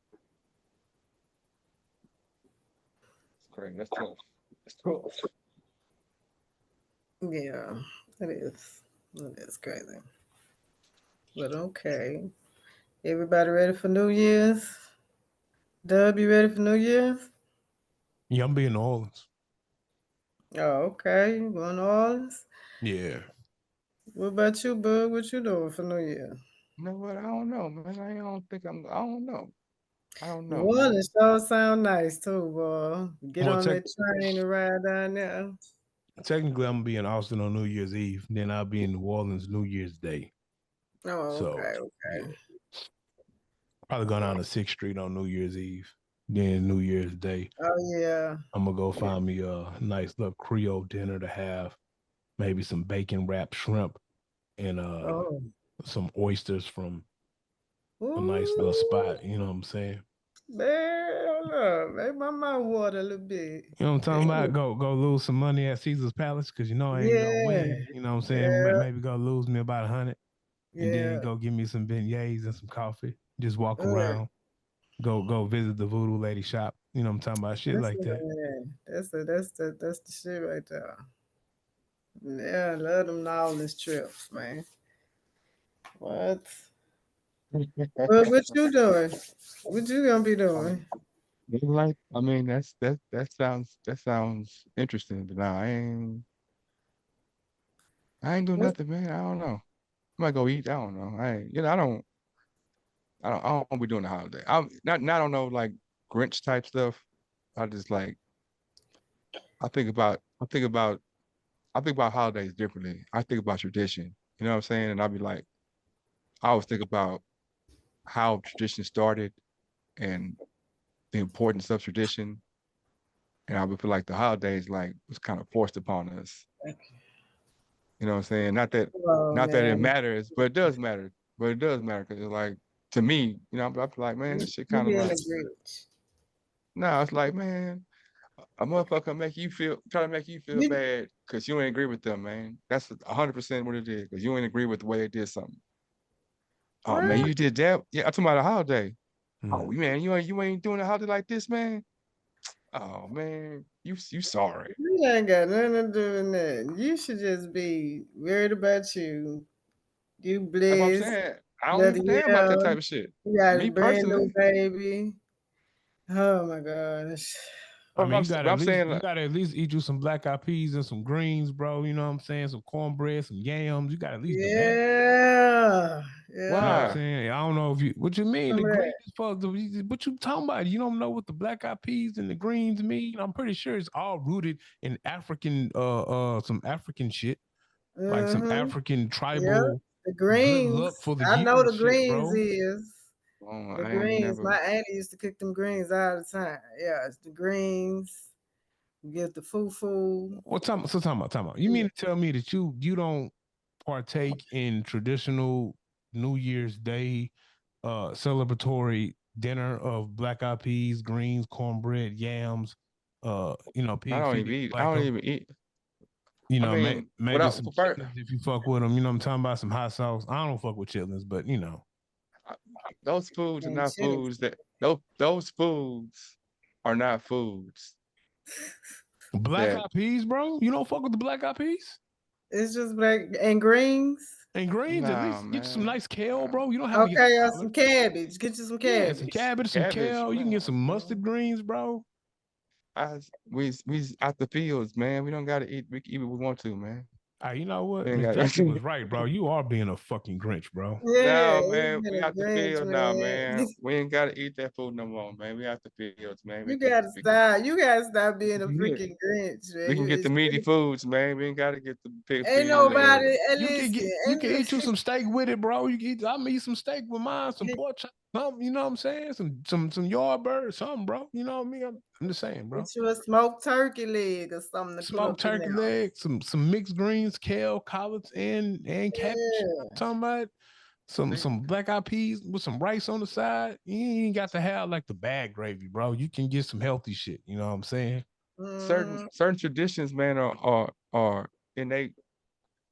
it's crazy. That's tough. That's tough. Yeah, it is. It is crazy. But okay. Everybody ready for New Year's? Dub, you ready for New Year's? Yeah, I'm being New Orleans. Oh, okay. You going to New Orleans? Yeah. What about you, Bug? What you doing for New Year? You know what? I don't know, man. I don't know. I don't New know, man. Orleans sure sound nice too, boy. Get Well, on that train and ride down there. technically, I'm gonna be in Austin on New Year's Eve. Then I'll be in New Orleans New Year's Day. Oh, So, okay, yeah, okay. probably going down to 6th Street on New Year's Eve. Then New Year's Day, Oh yeah. I'm gonna go find me a nice little Creole dinner to have, maybe some bacon wrapped shrimp and Oh. some oysters from a nice little Ooh, spot. You know what I'm saying? man, hold up. Make my mouth water a little bit. You know what I'm talking about? Go lose some money at Caesar's Palace because you know I ain't gonna Yeah, win. You know what I'm saying? yeah, Maybe go lose me about 100, and then yeah. go give me some beignets and some coffee. Just walk Uh, around. Go visit the Voodoo Lady shop. You know what I'm talking about? Shit that's like that. that's the shit right there. Yeah, I love them New Orleans trips, man. What? What you doing? What you gonna be doing? Like, I mean, that sounds interesting, but nah, I ain't doing nothing, man. I don't know. I might go eat. I don't know. I don't be doing the holiday. I don't know like Grinch type stuff. I just like I think about I think about I think about holidays differently. I think about tradition. You know what I'm saying? And I'll be like, I always think about how tradition started and the importance of tradition. And I would feel like the holidays like was kind of forced upon us. You know what I'm saying? Not that it matters, but it does matter. But it does matter because it's like to me, you know, I feel like, man, this shit kind of like. No, it's like, man, a motherfucker try to make you feel bad because you ain't agree with them, man. That's 100% what it is. Because you ain't agree with the way they did something. Oh man, you did that? Yeah, I'm talking about a holiday. Oh man, you ain't doing a holiday like this, man. Oh man, you sorry. You ain't got nothing to do with that. You should just be worried about you. You blessed. That's what I'm saying. I don't give a damn about that type of shit. You got Me a brand personally, new baby. Oh my gosh. I mean, saying, you gotta at least eat you some black eyed peas and some greens, bro. You know what I'm saying? Some cornbread, some yams. You gotta at least do that. Yeah. You know what I'm saying? I don't know if you what you mean. The greens is supposed to be what you talking about. You don't know what the black eyed peas and the greens mean. I'm pretty sure it's all rooted in African some African shit. Like some African tribal the greens. Good luck for the I year know the shit, greens bro. is. The greens. My auntie used to cook them greens all the time. Yeah, it's the greens. You get the fufu. What time? So time about. You mean to tell me that you don't partake in traditional New Year's Day celebratory dinner of black eyed peas, greens, cornbread, yams, pig feet. I don't even eat. You know, maybe some chitlins if you fuck with them. You know, I'm talking about some hot sauce. I don't fuck with chitlins, but you know, those foods are not foods that those foods are not foods. Black eyed peas, bro. You don't fuck with the black eyed peas? It's just black and greens. And greens, at least get you some nice kale, bro. You don't have to get some cabbage. Get you some cabbage. Yeah, some cabbage, some kale. You can get some mustard greens, bro. We out the fields, man. We don't gotta eat. We can eat what we want to, man. You know what? Miss Jackie was right, bro. You are being a fucking Grinch, bro. Yeah, no, man. We out the fields now, man. We ain't gotta eat that food no more, man. We out the fields, man. You gotta stop. You gotta stop being a freaking Grinch, man. We can get the meaty foods, man. We ain't gotta get the pig. Ain't nobody. You can eat you some steak with it, bro. You can eat. I'm eat some steak with mine, some pork chop, something. You know what I'm saying? Some Yardbird, something, bro. You know what I mean? I'm just saying, bro. Get you a smoked turkey leg or something. Smoked turkey leg, some mixed greens, kale, collards, and cabbage. I'm talking about some black eyed peas with some rice on the side. You ain't got to have like the bag gravy, bro. You can get some healthy shit. You know what I'm saying? Certain traditions, man, are innate.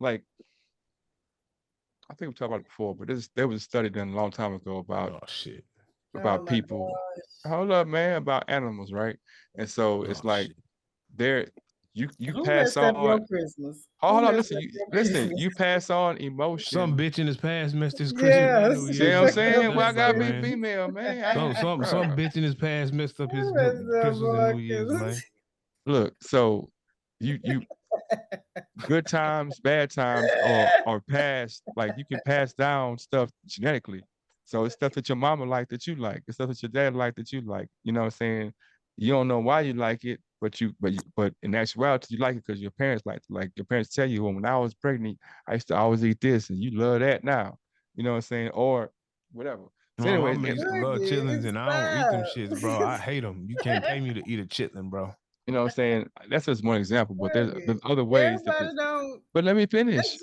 Like I think we talked about it before, but there was a study done a long time ago about about people. Hold up, man, about animals, right? And so it's like you pass on. Hold on, listen. You pass on emotion. Some bitch in his past messed his Christmas. See what I'm saying? Why I gotta be female, man? Some bitch in his past messed up his Christmas and New Year's, man. Look, so you good times, bad times are passed. Like you can pass down stuff genetically. So it's stuff that your mama like that you like. It's stuff that your dad like that you like. You know what I'm saying? You don't know why you like it, but in actuality you like it because your parents like it. Like your parents tell you, well, when I was pregnant, I used to always eat this, and you love that now. You know what I'm saying? Or whatever. So anyway, I used to love chitlins, and I don't eat them shits, bro. I hate them. You can't pay me to eat a chitlin, bro. You know what I'm saying? That's just one example, but there's other ways. But let me finish.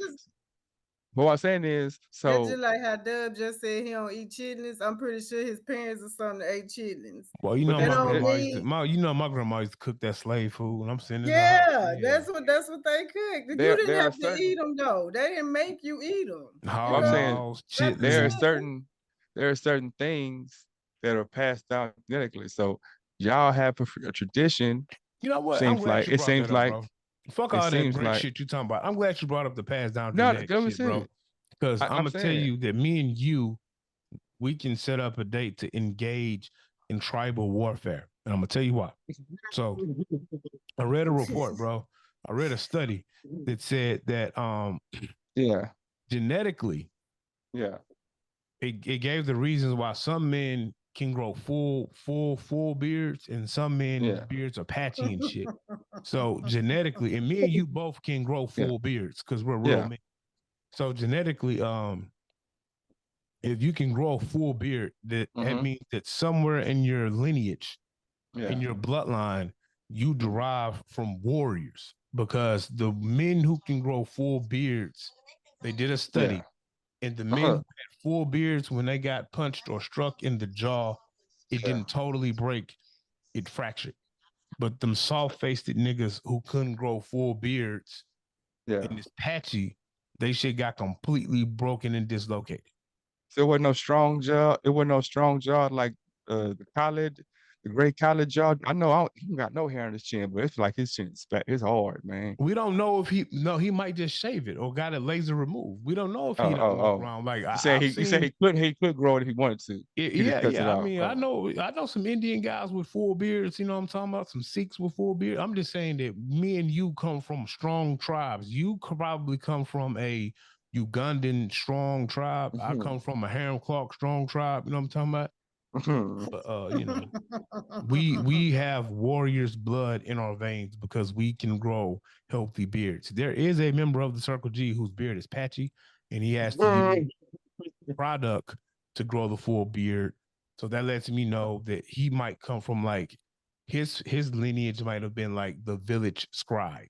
But what I'm saying is, so just like how Dub just said he don't eat chitlins. I'm pretty sure his parents or something ate chitlins. Well, you know my grandma used to cook that slave food, and I'm saying that's what they cooked. You didn't have to eat them though. They didn't make you eat them. I'm saying there are certain things that are passed down genetically. So y'all have a tradition. You know what? Seems like fuck all that great shit you talking about. I'm glad you brought up the passed down shit, bro. Because I'm gonna tell you that me and you, we can set up a date to engage in tribal warfare, and I'm gonna tell you why. So I read a report, bro, I read a study that said that Yeah. genetically, Yeah. it gave the reasons why some men can grow full beards and some men's beards are patchy and shit. So genetically, and me and you both can grow full beards because we're real men. So genetically, if you can grow a full beard, that means that somewhere in your lineage, in your bloodline, you derive from warriors. Because the men who can grow full beards, they did a study, and the men who had full beards, when they got punched or struck in the jaw, it didn't totally break, it fractured. But them soft-faced niggas who couldn't grow full beards, and it's patchy, they shit got completely broken and dislocated. So it wasn't no strong jaw. It wasn't no strong jaw like the Khaled, the great Khaled jaw. I know he got no hair on his chin, but it's like his chin's it's hard, man. We don't know if he might just shave it or got it laser removed. We don't know if he don't walk around like you say he could grow it if he wanted to. Yeah. I mean, I know some Indian guys with full beards. You know what I'm talking about? Some Sikhs with full beard. I'm just saying that me and you come from strong tribes. You could probably come from a Ugandan strong tribe. I come from a Harem Clark strong tribe. You know what I'm talking about? But, you know, we have warriors' blood in our veins because we can grow healthy beards. There is a member of the Circle G whose beard is patchy, and he has to use product to grow the full beard. So that lets me know that he might come from like his lineage might have been like the village scribe.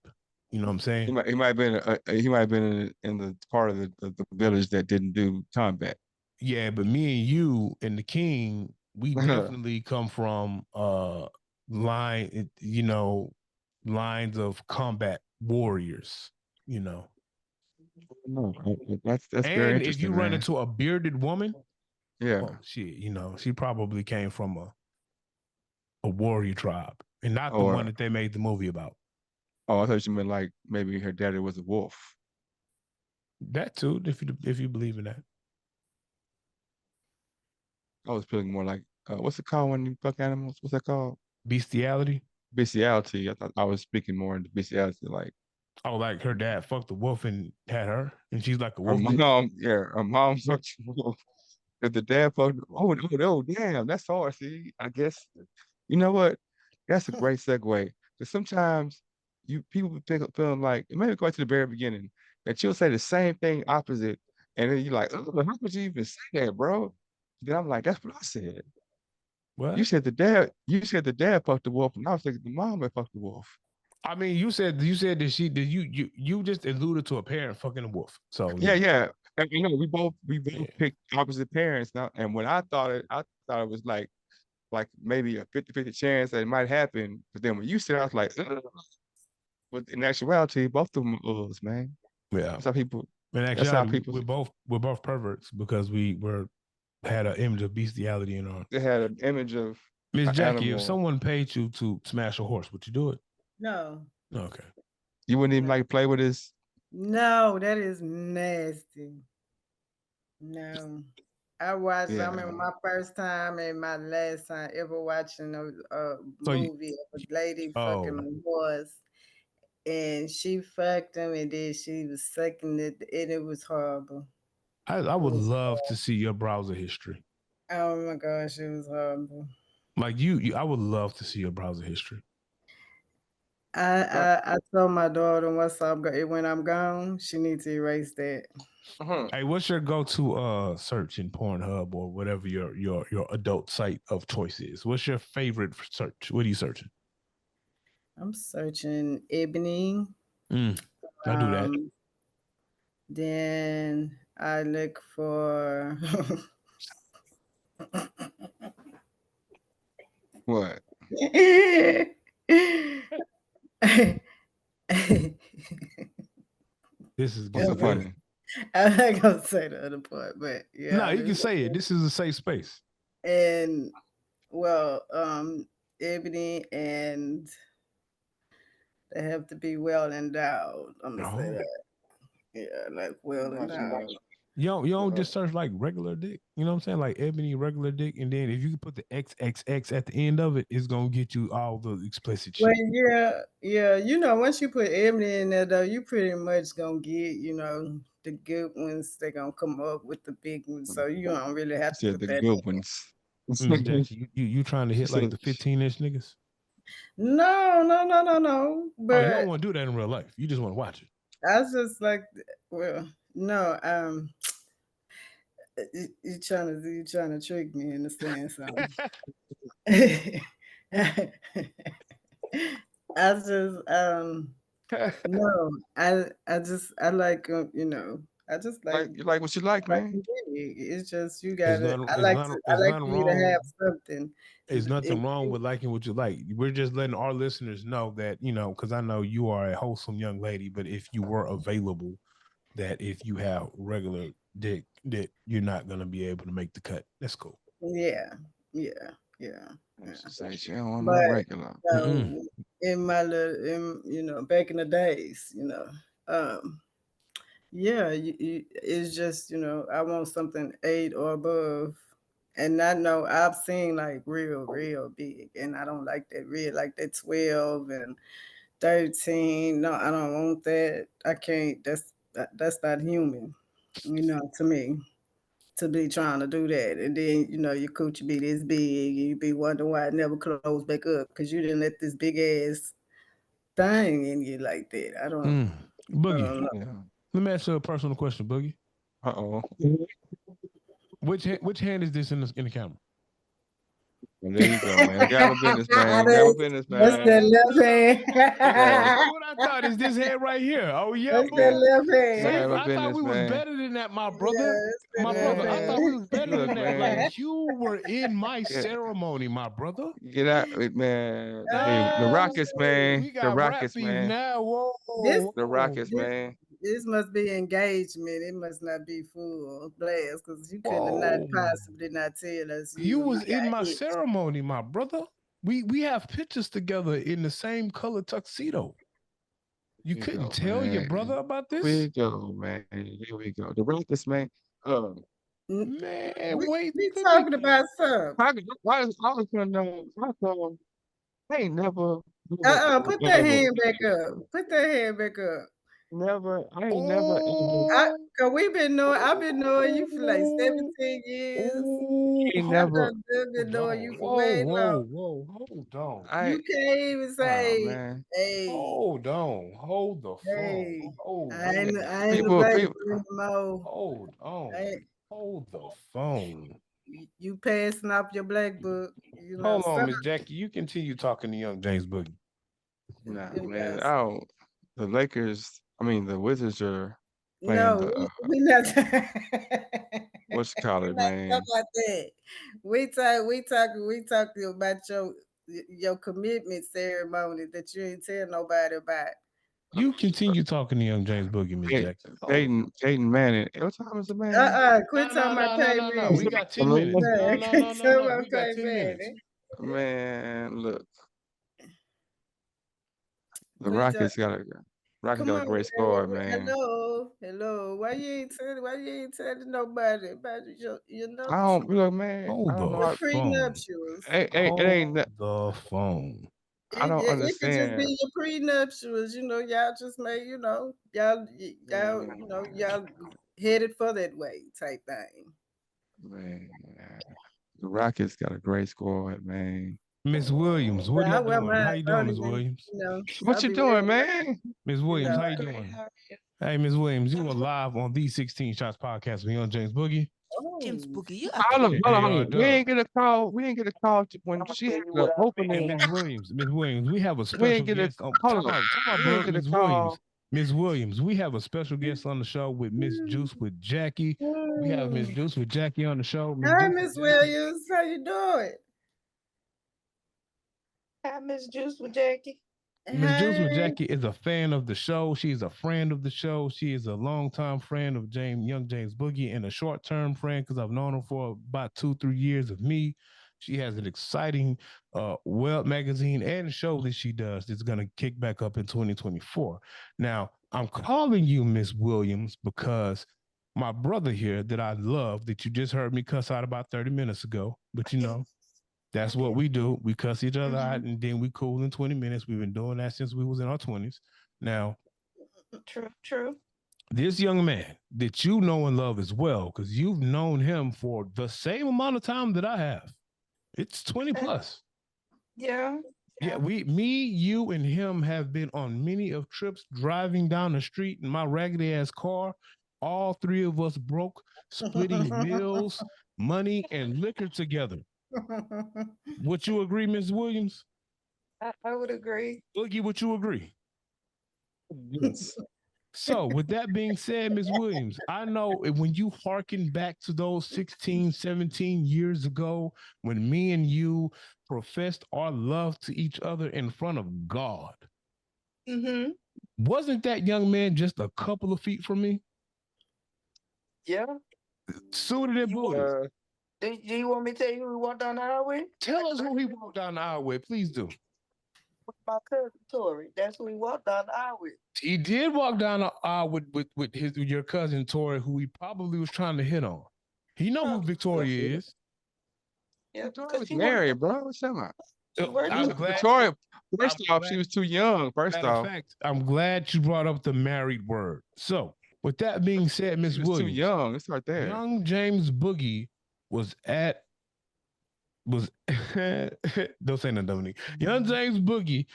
You know what I'm saying? He might have been in the part of the village that didn't do combat. Yeah, but me and you and the king, we definitely come from lines of combat warriors, you know. No, that's and very interesting. If you run into a bearded woman, yeah, she probably came from a warrior tribe and not the one that they made the movie about. Oh, I thought you meant like maybe her daddy was a wolf. That too, if you believe in that. I was feeling more like what's it called when you fuck animals? What's that called? Bestiality. Bestiality. I thought I was speaking more into bestiality, like like her dad fucked a wolf and had her, and she's like a wolf. Her mom fucked a wolf. If the dad fucked, oh, damn, that's hard. See, I guess you know what? That's a great segue. Because sometimes people feeling like maybe go to the very beginning that you'll say the same thing opposite, and then you're like, oh, how could you even say that, bro? Then I'm like, that's what I said. What? You said the dad fucked the wolf, and I was thinking the mom had fucked the wolf. I mean, you said that you just alluded to a parent fucking a wolf. So yeah. And, we both picked opposite parents now, and when I thought it was like maybe a 50-50 chance that it might happen. But then when you said it, I was like, ugh. But in actuality, both of them are us, man. Yeah. That's how people. In actuality, we're both perverts because we had an image of bestiality in our. They had an image of Miss Jackie. Animal. If someone paid you to smash a horse, would you do it? No. Okay. You wouldn't even like play with this? No, that is nasty. No. I watched, I remember my first time and my last time ever watching a movie of a lady fucking a horse. And she fucked him and then she was sucking it and it was horrible. I would love to see your browser history. Oh my gosh, it was horrible. Like I would love to see your browser history. I told my daughter when I'm gone, she needs to erase that. Hey, what's your go-to search in Pornhub or whatever your adult site of choice is? What's your favorite search? What are you searching? I'm searching Ebony. I do that. Then I look for what? This is so funny. I'm not gonna say the other part, but yeah. No, you can say it. This is a safe space. And well, Ebony, and they have to be well endowed. I'm gonna say that. Yeah, like well endowed. You don't just search like regular dick. You know what I'm saying? Like ebony regular dick, and then if you put the XXX at the end of it, it's gonna get you all the explicit shit. Well, yeah. Once you put ebony in there, though, you pretty much gonna get, the good ones. They're gonna come up with the big ones, so you don't really have to put the that good in. ones. Miss Jackie, you trying to hit like the 15-inch niggas? No. Oh, you But don't want to do that in real life. You just want to watch it. I was just like, well, no. You trying to trick me into saying something. I just no, I like I just like you like what you like, man. it's just you There's gotta nothing, I there's like nothing, to I there's like for nothing you to have wrong. something. There's nothing If wrong with liking what you like. We're just letting our listeners know that, because I know you are a wholesome young lady, but if you were available, that if you have regular dick, that you're not gonna be able to make the cut. That's cool. yeah. Say she don't want no But regular. in my back in the days, yeah, it's just, I want something 8 or above. And I know I've seen like real big, and I don't like that real, like that 12 and 13. No, I don't want that. I can't. That's not human, to me, to be trying to do that. And then, your coochie be this big, and you be wondering why it never closed back up because you didn't let this big ass thing in you like that. I don't Boogie. know. Let me ask you a personal question, Boogie. Which hand is this in the camera? Well, there you go, man. Got my business, man. Got my business, man. That's that left hand. That's what I thought. Is this hand right here? Oh yeah, That's that left hand. See, I thought we was better than that, my brother. Yeah, My brother, I thought we was better Look, than that. man. Like you were in my ceremony, my brother. Get out, man. Hey, the Rockets, man. We got The Rockets, rap beef man. now. Whoa. The Rockets, man. This must be engagement. It must not be full blast because you could have not possibly not tell us. You was in my ceremony, my brother. We have pictures together in the same color tuxedo. You couldn't tell your brother about this? Here we go, man. Here we go. The Rockets, man. Man, wait. We talking about something. I was gonna know. I ain't never. Put that hand back up. Put that hand back up. Never. I ain't never. Cause I've been knowing you for like 17 years. Ain't never. I've been knowing you for way long. Whoa, hold on. You can't even say, man. "Hey, hold on, hold the phone." Hold I ain't available anymore. Hold on, hold the phone. You passing off your black book. Hold on, Miss Jackie. You continue talking to young James Boogie. Nah, man. The Lakers. I mean, the Wizards are playing. No, we not. What's you call it, man? About that. We talking about your commitment ceremony that you ain't tell nobody about. You continue talking to young James Boogie, Miss Jackie. Peyton Manning. What time is it, man? Quit talking about Peyton Manning. We got 10 minutes. No. We got 10 minutes. Man, look. The Rockets got a great score, man. Hello. Why you ain't telling nobody about your I don't look, man. Hold the prenuptials. It ain't the phone. I don't understand. It could just be your prenuptials. Y'all just made. Y'all headed for that way type thing. Man, the Rockets got a great squad, man. Miss Williams, what are you doing? How you doing, Miss Williams? What you doing, man? Miss Williams, how you doing? Hey, Miss Williams, you are live on the 16 Shots podcast with Young James Boogie. James Boogie, you hold on. We ain't get a call. when she had the opening. Miss Williams, we have a special guest. Miss Williams, we have a special guest on the show with Miss Juice with Jackie. We have Miss Juice with Jackie on the show. Hi, Miss Williams. How you doing? Hi, Miss Juice with Jackie. Miss Juice with Jackie is a fan of the show. She's a friend of the show. She is a longtime friend of young James Boogie, and a short-term friend because I've known her for about 2-3 years of me. She has an exciting web magazine and show that she does that's going to kick back up in 2024. Now, I'm calling you Miss Williams because my brother here that I love, that you just heard me cuss out about 30 minutes ago, but you know, that's what we do. We cuss each other out and then we cool in 20 minutes. We've been doing that since we was in our 20s. Now, True. this young man that you know and love as well, because you've known him for the same amount of time that I have. It's 20 plus. Yeah. Yeah, me, you, and him have been on many of trips driving down the street in my raggedy ass car. All three of us broke, splitting meals, money, and liquor together. Would you agree, Ms. Williams? I would agree. Boogie, would you agree? Yes. So, with that being said, Ms. Williams, I know when you hearken back to those 16, 17 years ago, when me and you professed our love to each other in front of God, wasn't that young man just a couple of feet from me? Yeah. Suited and booted. Do you want me to tell you who we walked down the aisle with? Tell us who he walked down the aisle with. Please do. With my cousin Tori. That's who we walked down the aisle with. He did walk down the aisle with your cousin Tori, who he probably was trying to hit on. He know who Victoria is. Yeah, Victoria was married, bro. What's that about? I'm glad. Victoria, first off, she was too young. First off, in fact, I'm glad you brought up the married word. So, with that being said, Miss Williams, too young. It's right there. Young James Boogie was don't say nothing, Dominique. Young James Boogie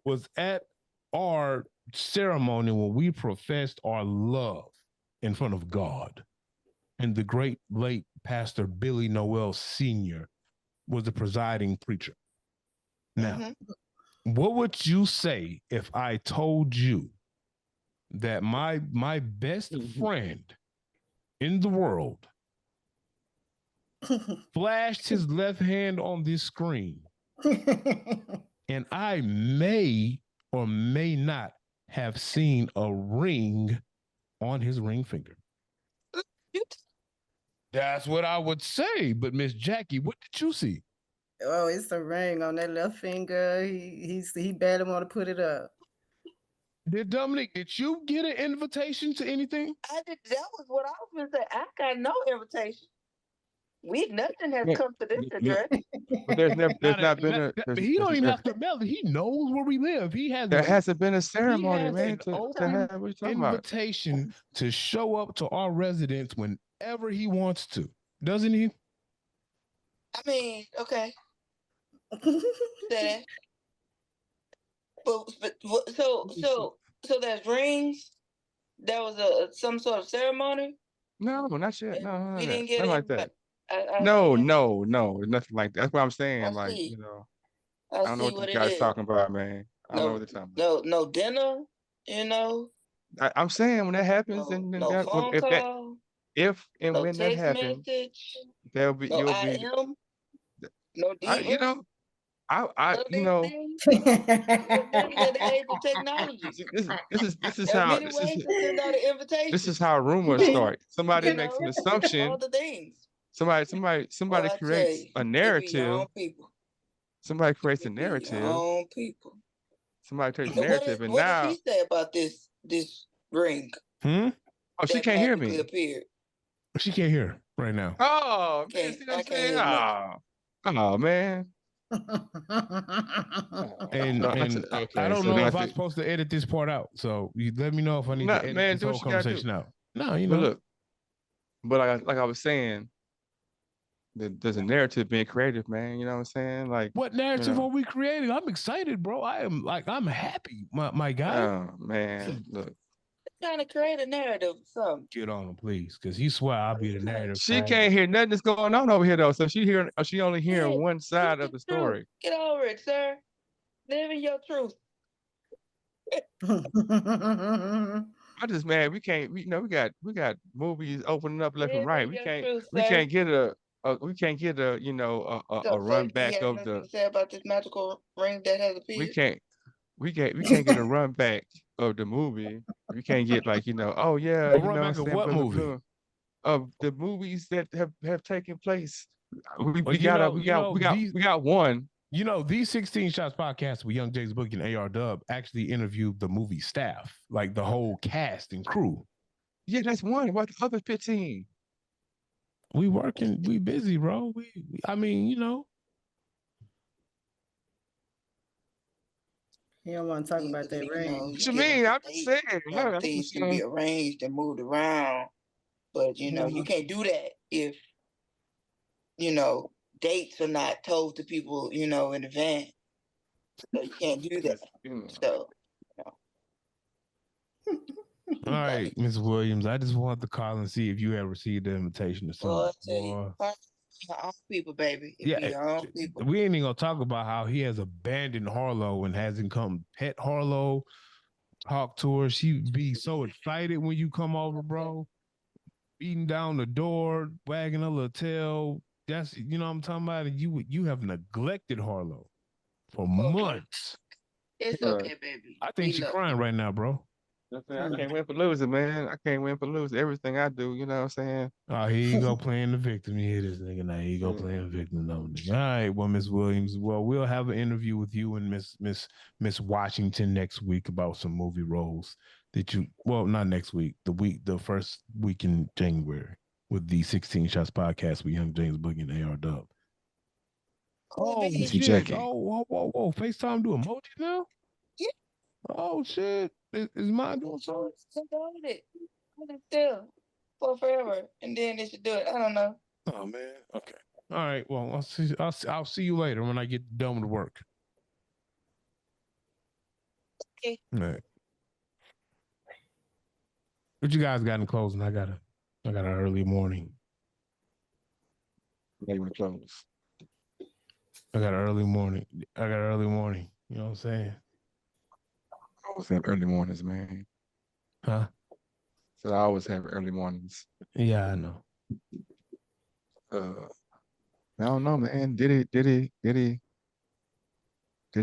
was at our ceremony when we professed our love in front of God. And the great late Pastor Billy Noel Sr. was the presiding preacher. Now, what would you say if I told you that my best friend in the world flashed his left hand on this screen and I may or may not have seen a ring on his ring finger? That's what I would say. But Miss Jackie, what did you see? Oh, it's a ring on that left finger. He barely want to put it up. Dominic, did you get an invitation to anything? I did. That was what I was going to say. I got no invitation. Nothing has come to this address. But there's not been a. He don't even have to mail it. He knows where we live. There hasn't been a ceremony, man. To have an invitation to show up to our residence whenever he wants to, doesn't he? I mean, okay. That. But so there's rings. There was some sort of ceremony. No, not yet. No, we didn't get nothing like that. No, nothing like that. That's what I'm saying. I don't know what you guys talking about, man. I don't know what they're talking about. No dinner. I'm saying when that happens, phone call. If and when that happens, there'll be no you'll IM, be. No DM. At the age of technology. This is how rumors start. Somebody makes an assumption. All the things. Somebody creates a narrative. Somebody creates a narrative. Somebody creates a narrative, and now. What did he say about this ring? Oh, she can't hear me. Appeared. She can't hear right now. Oh, man, see what I'm saying? Oh, man. And I don't know if I'm supposed to edit this part out. So you let me know if I need to edit this whole conversation out. No, But look, like I was saying, there's a narrative being created, man. You know what I'm saying? Like, what narrative are we creating? I'm excited, bro. I'm happy, my guy. Oh man, look. Trying to create a narrative or something. Get on him, please, because he swear I'll be the narrative. She can't hear nothing that's going on over here though. So she only hearing one side of the story. Get over it, sir. Live in your truth. I just man, we got movies opening up left and right. We can't get a run back of the. Say about this magical ring that has appeared. We can't get a run back of the movie. We can't get what movie? Of the movies that have taken place. We got one. You know, these 16 Shots podcast with Young James Boogie and AR Dub actually interviewed the movie staff, like the whole cast and crew. Yeah, that's one. What the other 15? We working, we busy, bro. I mean, you know. He don't want to talk about that ring. What you mean? I'm just saying. Things can be arranged and moved around, but you know, you can't do that if dates are not told to people, in advance. So you can't do that. So. All right, Ms. Williams. I just wanted to call and see if you had received the invitation or something. Your own people, baby. Your own people. We ain't even gonna talk about how he has abandoned Harlow and hasn't come pet Harlow, talk to her. She be so excited when you come over, bro. Beating down the door, wagging her little tail. That's what I'm talking about. And you have neglected Harlow for months. It's okay, baby. I think she's crying right now, bro. I can't win for losing, man. I can't win for losing. Everything I do, you know what I'm saying? Oh, here you go playing the victim. You hear this nigga now. Here you go playing the victim. All right, well, Miss Williams. Well, we'll have an interview with you and Miss Washington next week about some movie roles that not next week, the first week in January with the 16 Shots podcast with Young James Boogie and AR Dub. Oh, shit. Oh, whoa. FaceTime do emoji now? Yeah. Oh, shit. Is mine doing something? It still for forever, and then they should do it. I don't know. Oh man. Okay. All right. Well, I'll see you later when I get done with work. Okay. All right. What you guys got in closing? I got an early morning. They were close. I got an early morning. You know what I'm saying? I always have early mornings, man. Huh? So I always have early mornings. Yeah, I know. I don't know, man. Did he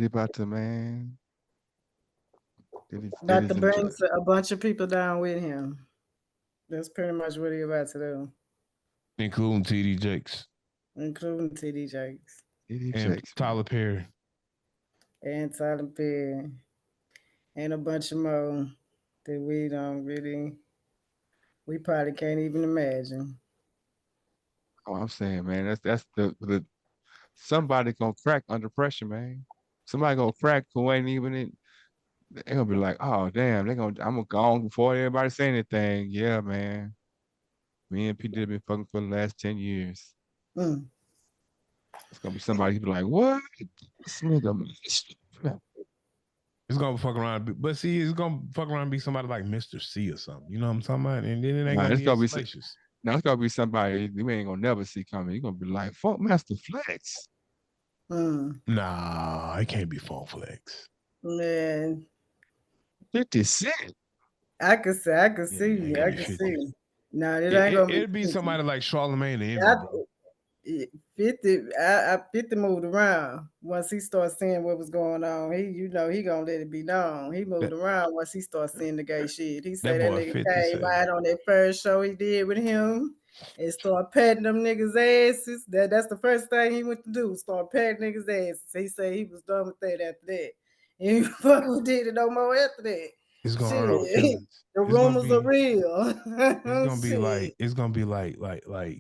about to, man? About to bring a bunch of people down with him. That's pretty much what he about to do. Including TD Jakes. And Tyler Perry. And a bunch of more that we probably can't even imagine. Oh, I'm saying, man, that's the somebody gonna crack under pressure, man. Somebody gonna crack who ain't even in. They're gonna be like, oh damn, I'm gonna go on before everybody say anything. Yeah, man. Me and P did been fucking for the last 10 years. It's gonna be somebody who be like, what? This nigga. It's gonna fuck around, but see, it's gonna fuck around and be somebody like Mr. C or something. You know what I'm talking about? And then it ain't gonna be salacious. Now it's gonna be somebody you ain't gonna never see coming. You're gonna be like, Funk Master Flex. Nah, it can't be Funk Flex. Man. 50 Cent. I can see. No, it ain't gonna be. It'd be somebody like Charlamagne the Envy. 50 moved around once he started seeing what was going on. He gonna let it be known. He moved around once he started seeing the gay shit. He said that nigga came out on that first show he did with him and started patting them niggas' asses. That's the first thing he went to do, start patting niggas' asses. He said he was done with that after that. And he fucking did it no more after that. It's gonna the rumors are real. It's gonna be like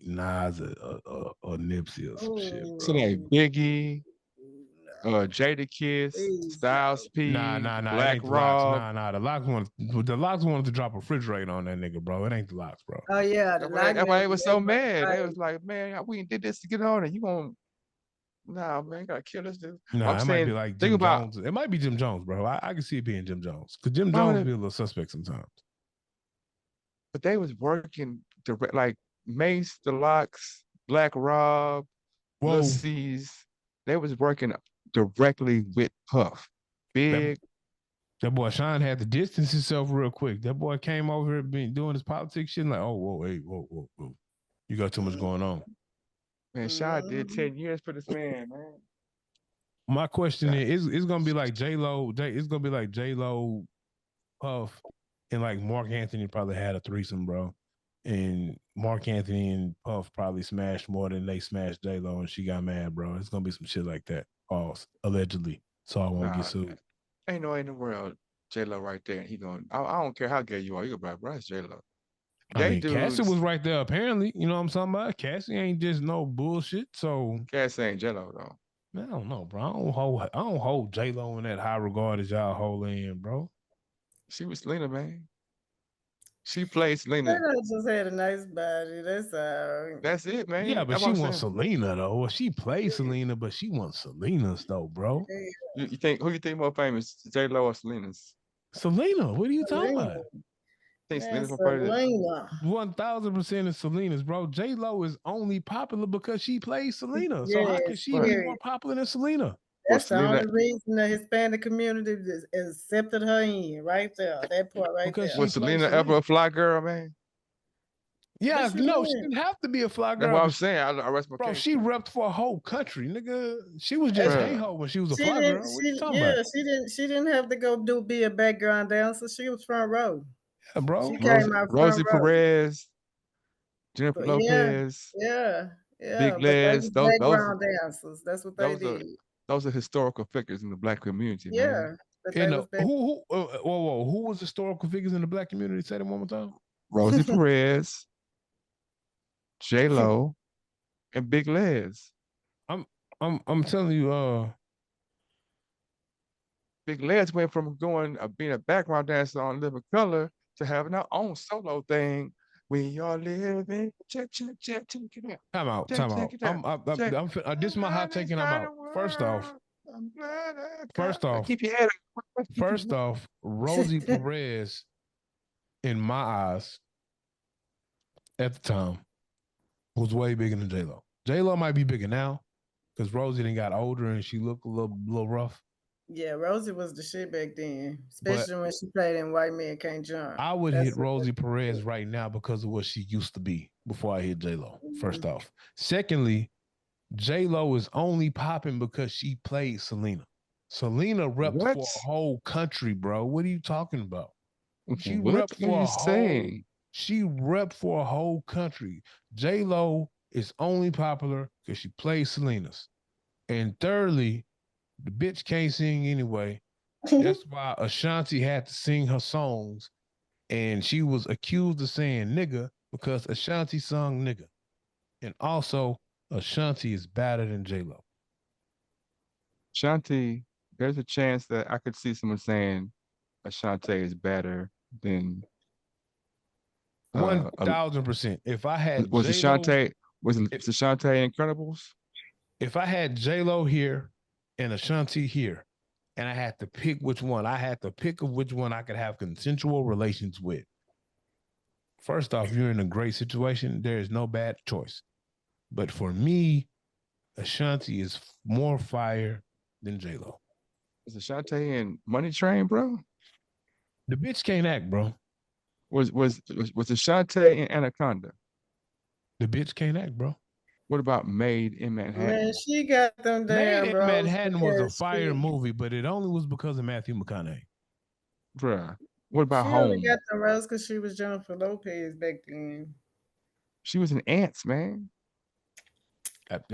Nas or Nipsey or some shit. Bro. So like Biggie, Jadakiss, Styles P, Black Rob. The Locks wanted to drop a refrigerator on that nigga, bro. It ain't the Locks, bro. Oh yeah, that's why they was so mad. They was like, man, we did this to get on it. You gonna Nah, man, you gotta kill this dude. No, it might be like Jim Jones. It might be Jim Jones, bro. I can see it being Jim Jones. Because Jim Jones be a little suspect sometimes. But they was working like Mace, the Locks, Black Rob, Lil C's. They was working directly with Puff. Big. That boy Sean had to distance himself real quick. That boy came over here doing his politics shit like, whoa. You got too much going on. Man, Sean did 10 years for this man. My question is, it's gonna be like J-Lo. It's gonna be like J-Lo, Puff, and like Mark Anthony probably had a threesome, bro. And Mark Anthony and Puff probably smashed more than they smashed J-Lo, and she got mad, bro. It's gonna be some shit like that, allegedly. So I won't get sued. Ain't no way in the world J-Lo right there, and he going. I don't care how gay you are. You go, bro, it's J-Lo. I mean, Cassie was right there. Apparently, you know what I'm talking about. Cassie ain't just no bullshit. So Cassie ain't J-Lo though. Man, I don't know, bro. I don't hold J-Lo in that high regard as y'all hold in, bro. She was Selena, man. She played Selena. Selena just had a nice body. That's all. That's it, man. Yeah, but she wants Selena though. Well, she plays Selena, but she wants Selena's though, bro. You think who you think more famous, J-Lo or Selena's? Selena. What are you talking about? I think Selena's more Selena. 1000% is Selena's, bro. J-Lo is only popular because she plays Selena. Yes, So how can she be more popular than Selena? That's the only reason the Hispanic community accepted her in right there. That part right because there. Was Selena ever a fly girl, man? Yeah, no, she didn't have to be a fly girl. That's what I'm saying. I rest my bro, case. she repped for a whole country, nigga. She was just hey-ho when she was a fly girl. What are you talking about? She didn't have to go be a background dancer. She was front row. Yeah, bro. She came out Rosie front row. Perez, Jennifer Lopez, yeah. Big Les, background dancers. That's what they did. Those are historical figures in the Black community. Yeah. Man. Who was historical figures in the Black community? Say that one more time. Rosie Perez, J-Lo, and Big Les. I'm telling you, Big Les went from being a background dancer on Living Color to having her own solo thing. We are living. Check. Time out. This is my hot take, and I'm out. First off, keep your head up. First off, Rosie Perez, in my eyes, at the time, was way bigger than J-Lo. J-Lo might be bigger now because Rosie then got older and she looked a little rough. Yeah, Rosie was the shit back then, especially when she played in White Man Can't Jump. I would hit Rosie Perez right now because of what she used to be before I hit J-Lo, first off. Secondly, J-Lo is only popping because she played Selena. Selena repped for a whole country, bro. What are you talking about? She repped for a whole country. J-Lo is only popular because she plays Selena's. And thirdly, the bitch can't sing anyway. That's why Ashanti had to sing her songs, and she was accused of saying nigga because Ashanti sung nigga. And also, Ashanti is better than J-Lo. Ashanti, there's a chance that I could see someone saying Ashanti is better than 1000%. If I had was J-Lo, was Ashanti Incredibles? If I had J-Lo here and Ashanti here, and I had to pick which one, I had to pick of which one I could have consensual relations with. First off, you're in a great situation. There is no bad choice. But for me, Ashanti is more fire than J-Lo. Is Ashanti in Money Train, bro? The bitch can't act, bro. Was Ashanti in Anaconda? The bitch can't act, bro. What about Made in Manhattan? Man, she got them damn, Made in Manhattan was a fire movie, but it only was because of Matthew McConaughey. Bruh. What about Home? She only got the rose because she was Jennifer Lopez back then. She was in Ants, man.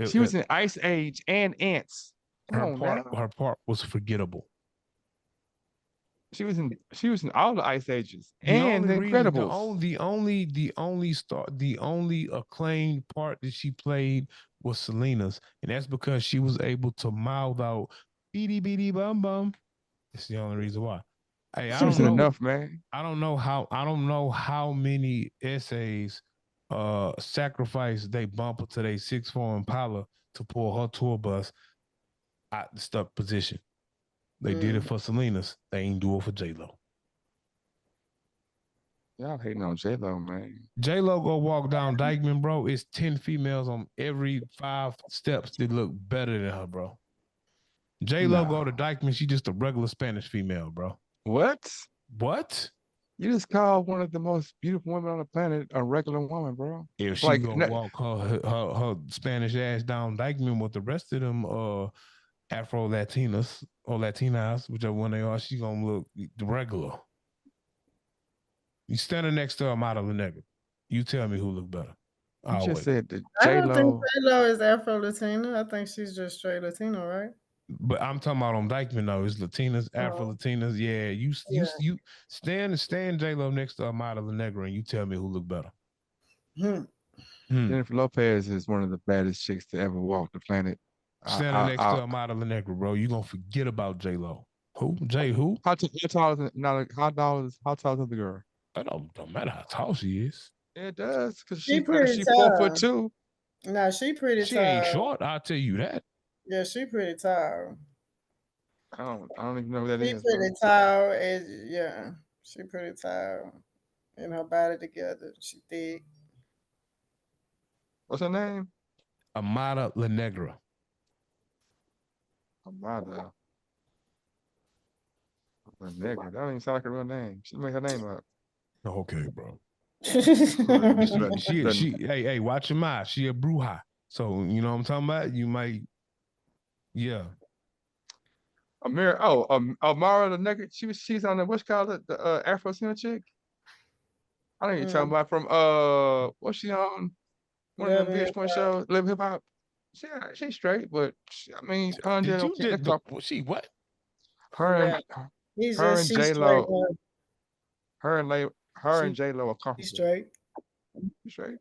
She was in Ice Age and Ants. Her part was forgettable. She was in all the Ice Ages and the Incredibles. The only acclaimed part that she played was Selena's, and that's because she was able to mouth out "beady beady bum bum." It's the only reason why. Hey, I don't know enough, man. I don't know how many essays sacrifice they bumper to their 6'4" Impala to pull her tour bus out the stuck position. They did it for Selena's. They ain't do it for J-Lo. Y'all hating on J-Lo, man. J-Lo go walk down Dykeman, bro. It's 10 females on every 5 steps that look better than her, bro. J-Lo go to Dykeman. She just a regular Spanish female, bro. What? You just called one of the most beautiful women on the planet a regular woman, bro. If she gonna walk her Spanish ass down Dykeman with the rest of them Afro Latinas or Latinas, whichever one they are, she gonna look regular. You standing next to a model of nigga. You tell me who look better. You just said that I don't think J-Lo is Afro Latina. I think she's just straight Latino, right? But I'm talking about on Dykeman though. It's Latinas, Afro Latinas. Yeah, you stand J Lo next to Amada La Negra, and you tell me who look better. Jennifer Lopez is one of the baddest chicks to ever walk the planet. Standing next to Amada La Negra, bro, you gonna forget about J Lo. Who? Who? How tall is the girl? It don't matter how tall she is. It does, because she pretty 4'2". No, she pretty tall. She ain't short, I'll tell you that. Yeah, she pretty tall. I don't even know who that is. She pretty tall, and yeah, she pretty tall. And her body together, she thick. What's her name? Amada La Negra. Amada La Negra. That don't even sound like a real name. She made her name up. Okay, bro. she hey, watch your mouth. She a bruja. So you know what I'm talking about? You might, yeah. Amara La Negra. She's on the what's called the Afro Singer chick. I know you're talking about from what's she on? One of the VH1 shows, Live Hip Hop. She's straight, but I mean, she what? Her and J Lo. Her and J Lo are comfortable. She's straight. Straight.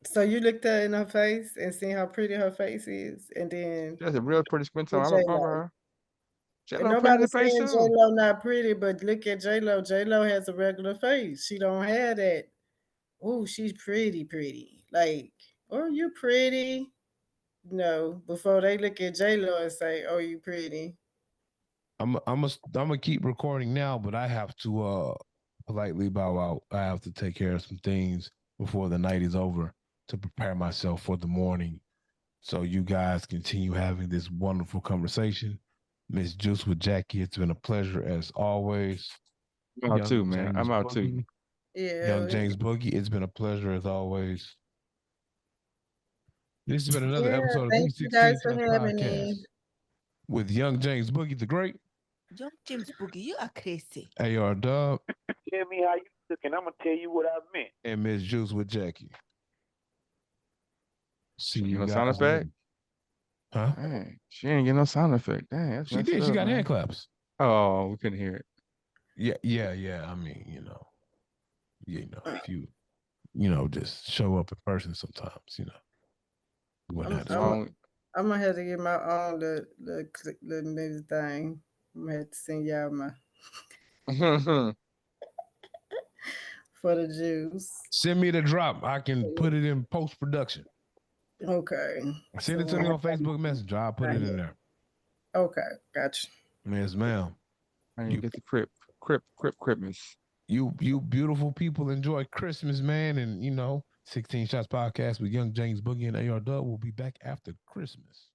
So you looked at her in her face and seen how pretty her face is, and then that's a real pretty squint tone. I remember her. J-Lo pretty in the face too. J-Lo not pretty, but look at J-Lo. J-Lo has a regular face. She don't have that. Oh, she's pretty. Like, oh, you pretty. No, before they look at J-Lo and say, oh, you pretty. I'm gonna keep recording now, but I have to politely bow out. I have to take care of some things before the night is over to prepare myself for the morning. So you guys continue having this wonderful conversation. Miss Juice with Jackie, it's been a pleasure as always. I'm out too, man. I'm out too. Yeah. Young James Boogie, it's been a pleasure as always. This has been another episode of the 16 Shots Podcast with Young James Boogie the Great. Young James Boogie, you are crazy. AR Dub. Tell me how you look, and I'm gonna tell you what I meant. And Miss Juice with Jackie. See you no sound effect? Huh? Dang, she ain't getting no sound effect. Dang, she did. She got hand claps. Oh, we couldn't hear it. Yeah. I mean, if you, just show up in person sometimes, I'm gonna have to get my own little movie thing. I'm gonna have to send y'all my for the juice. Send me the drop. I can put it in post production. Okay. Send it to me on Facebook Messenger. I'll put it in there. Okay, gotcha. Yes, ma'am. I didn't get the Christmas. You beautiful people enjoy Christmas, man, and 16 Shots Podcast with Young James Boogie and AR Dub will be back after Christmas.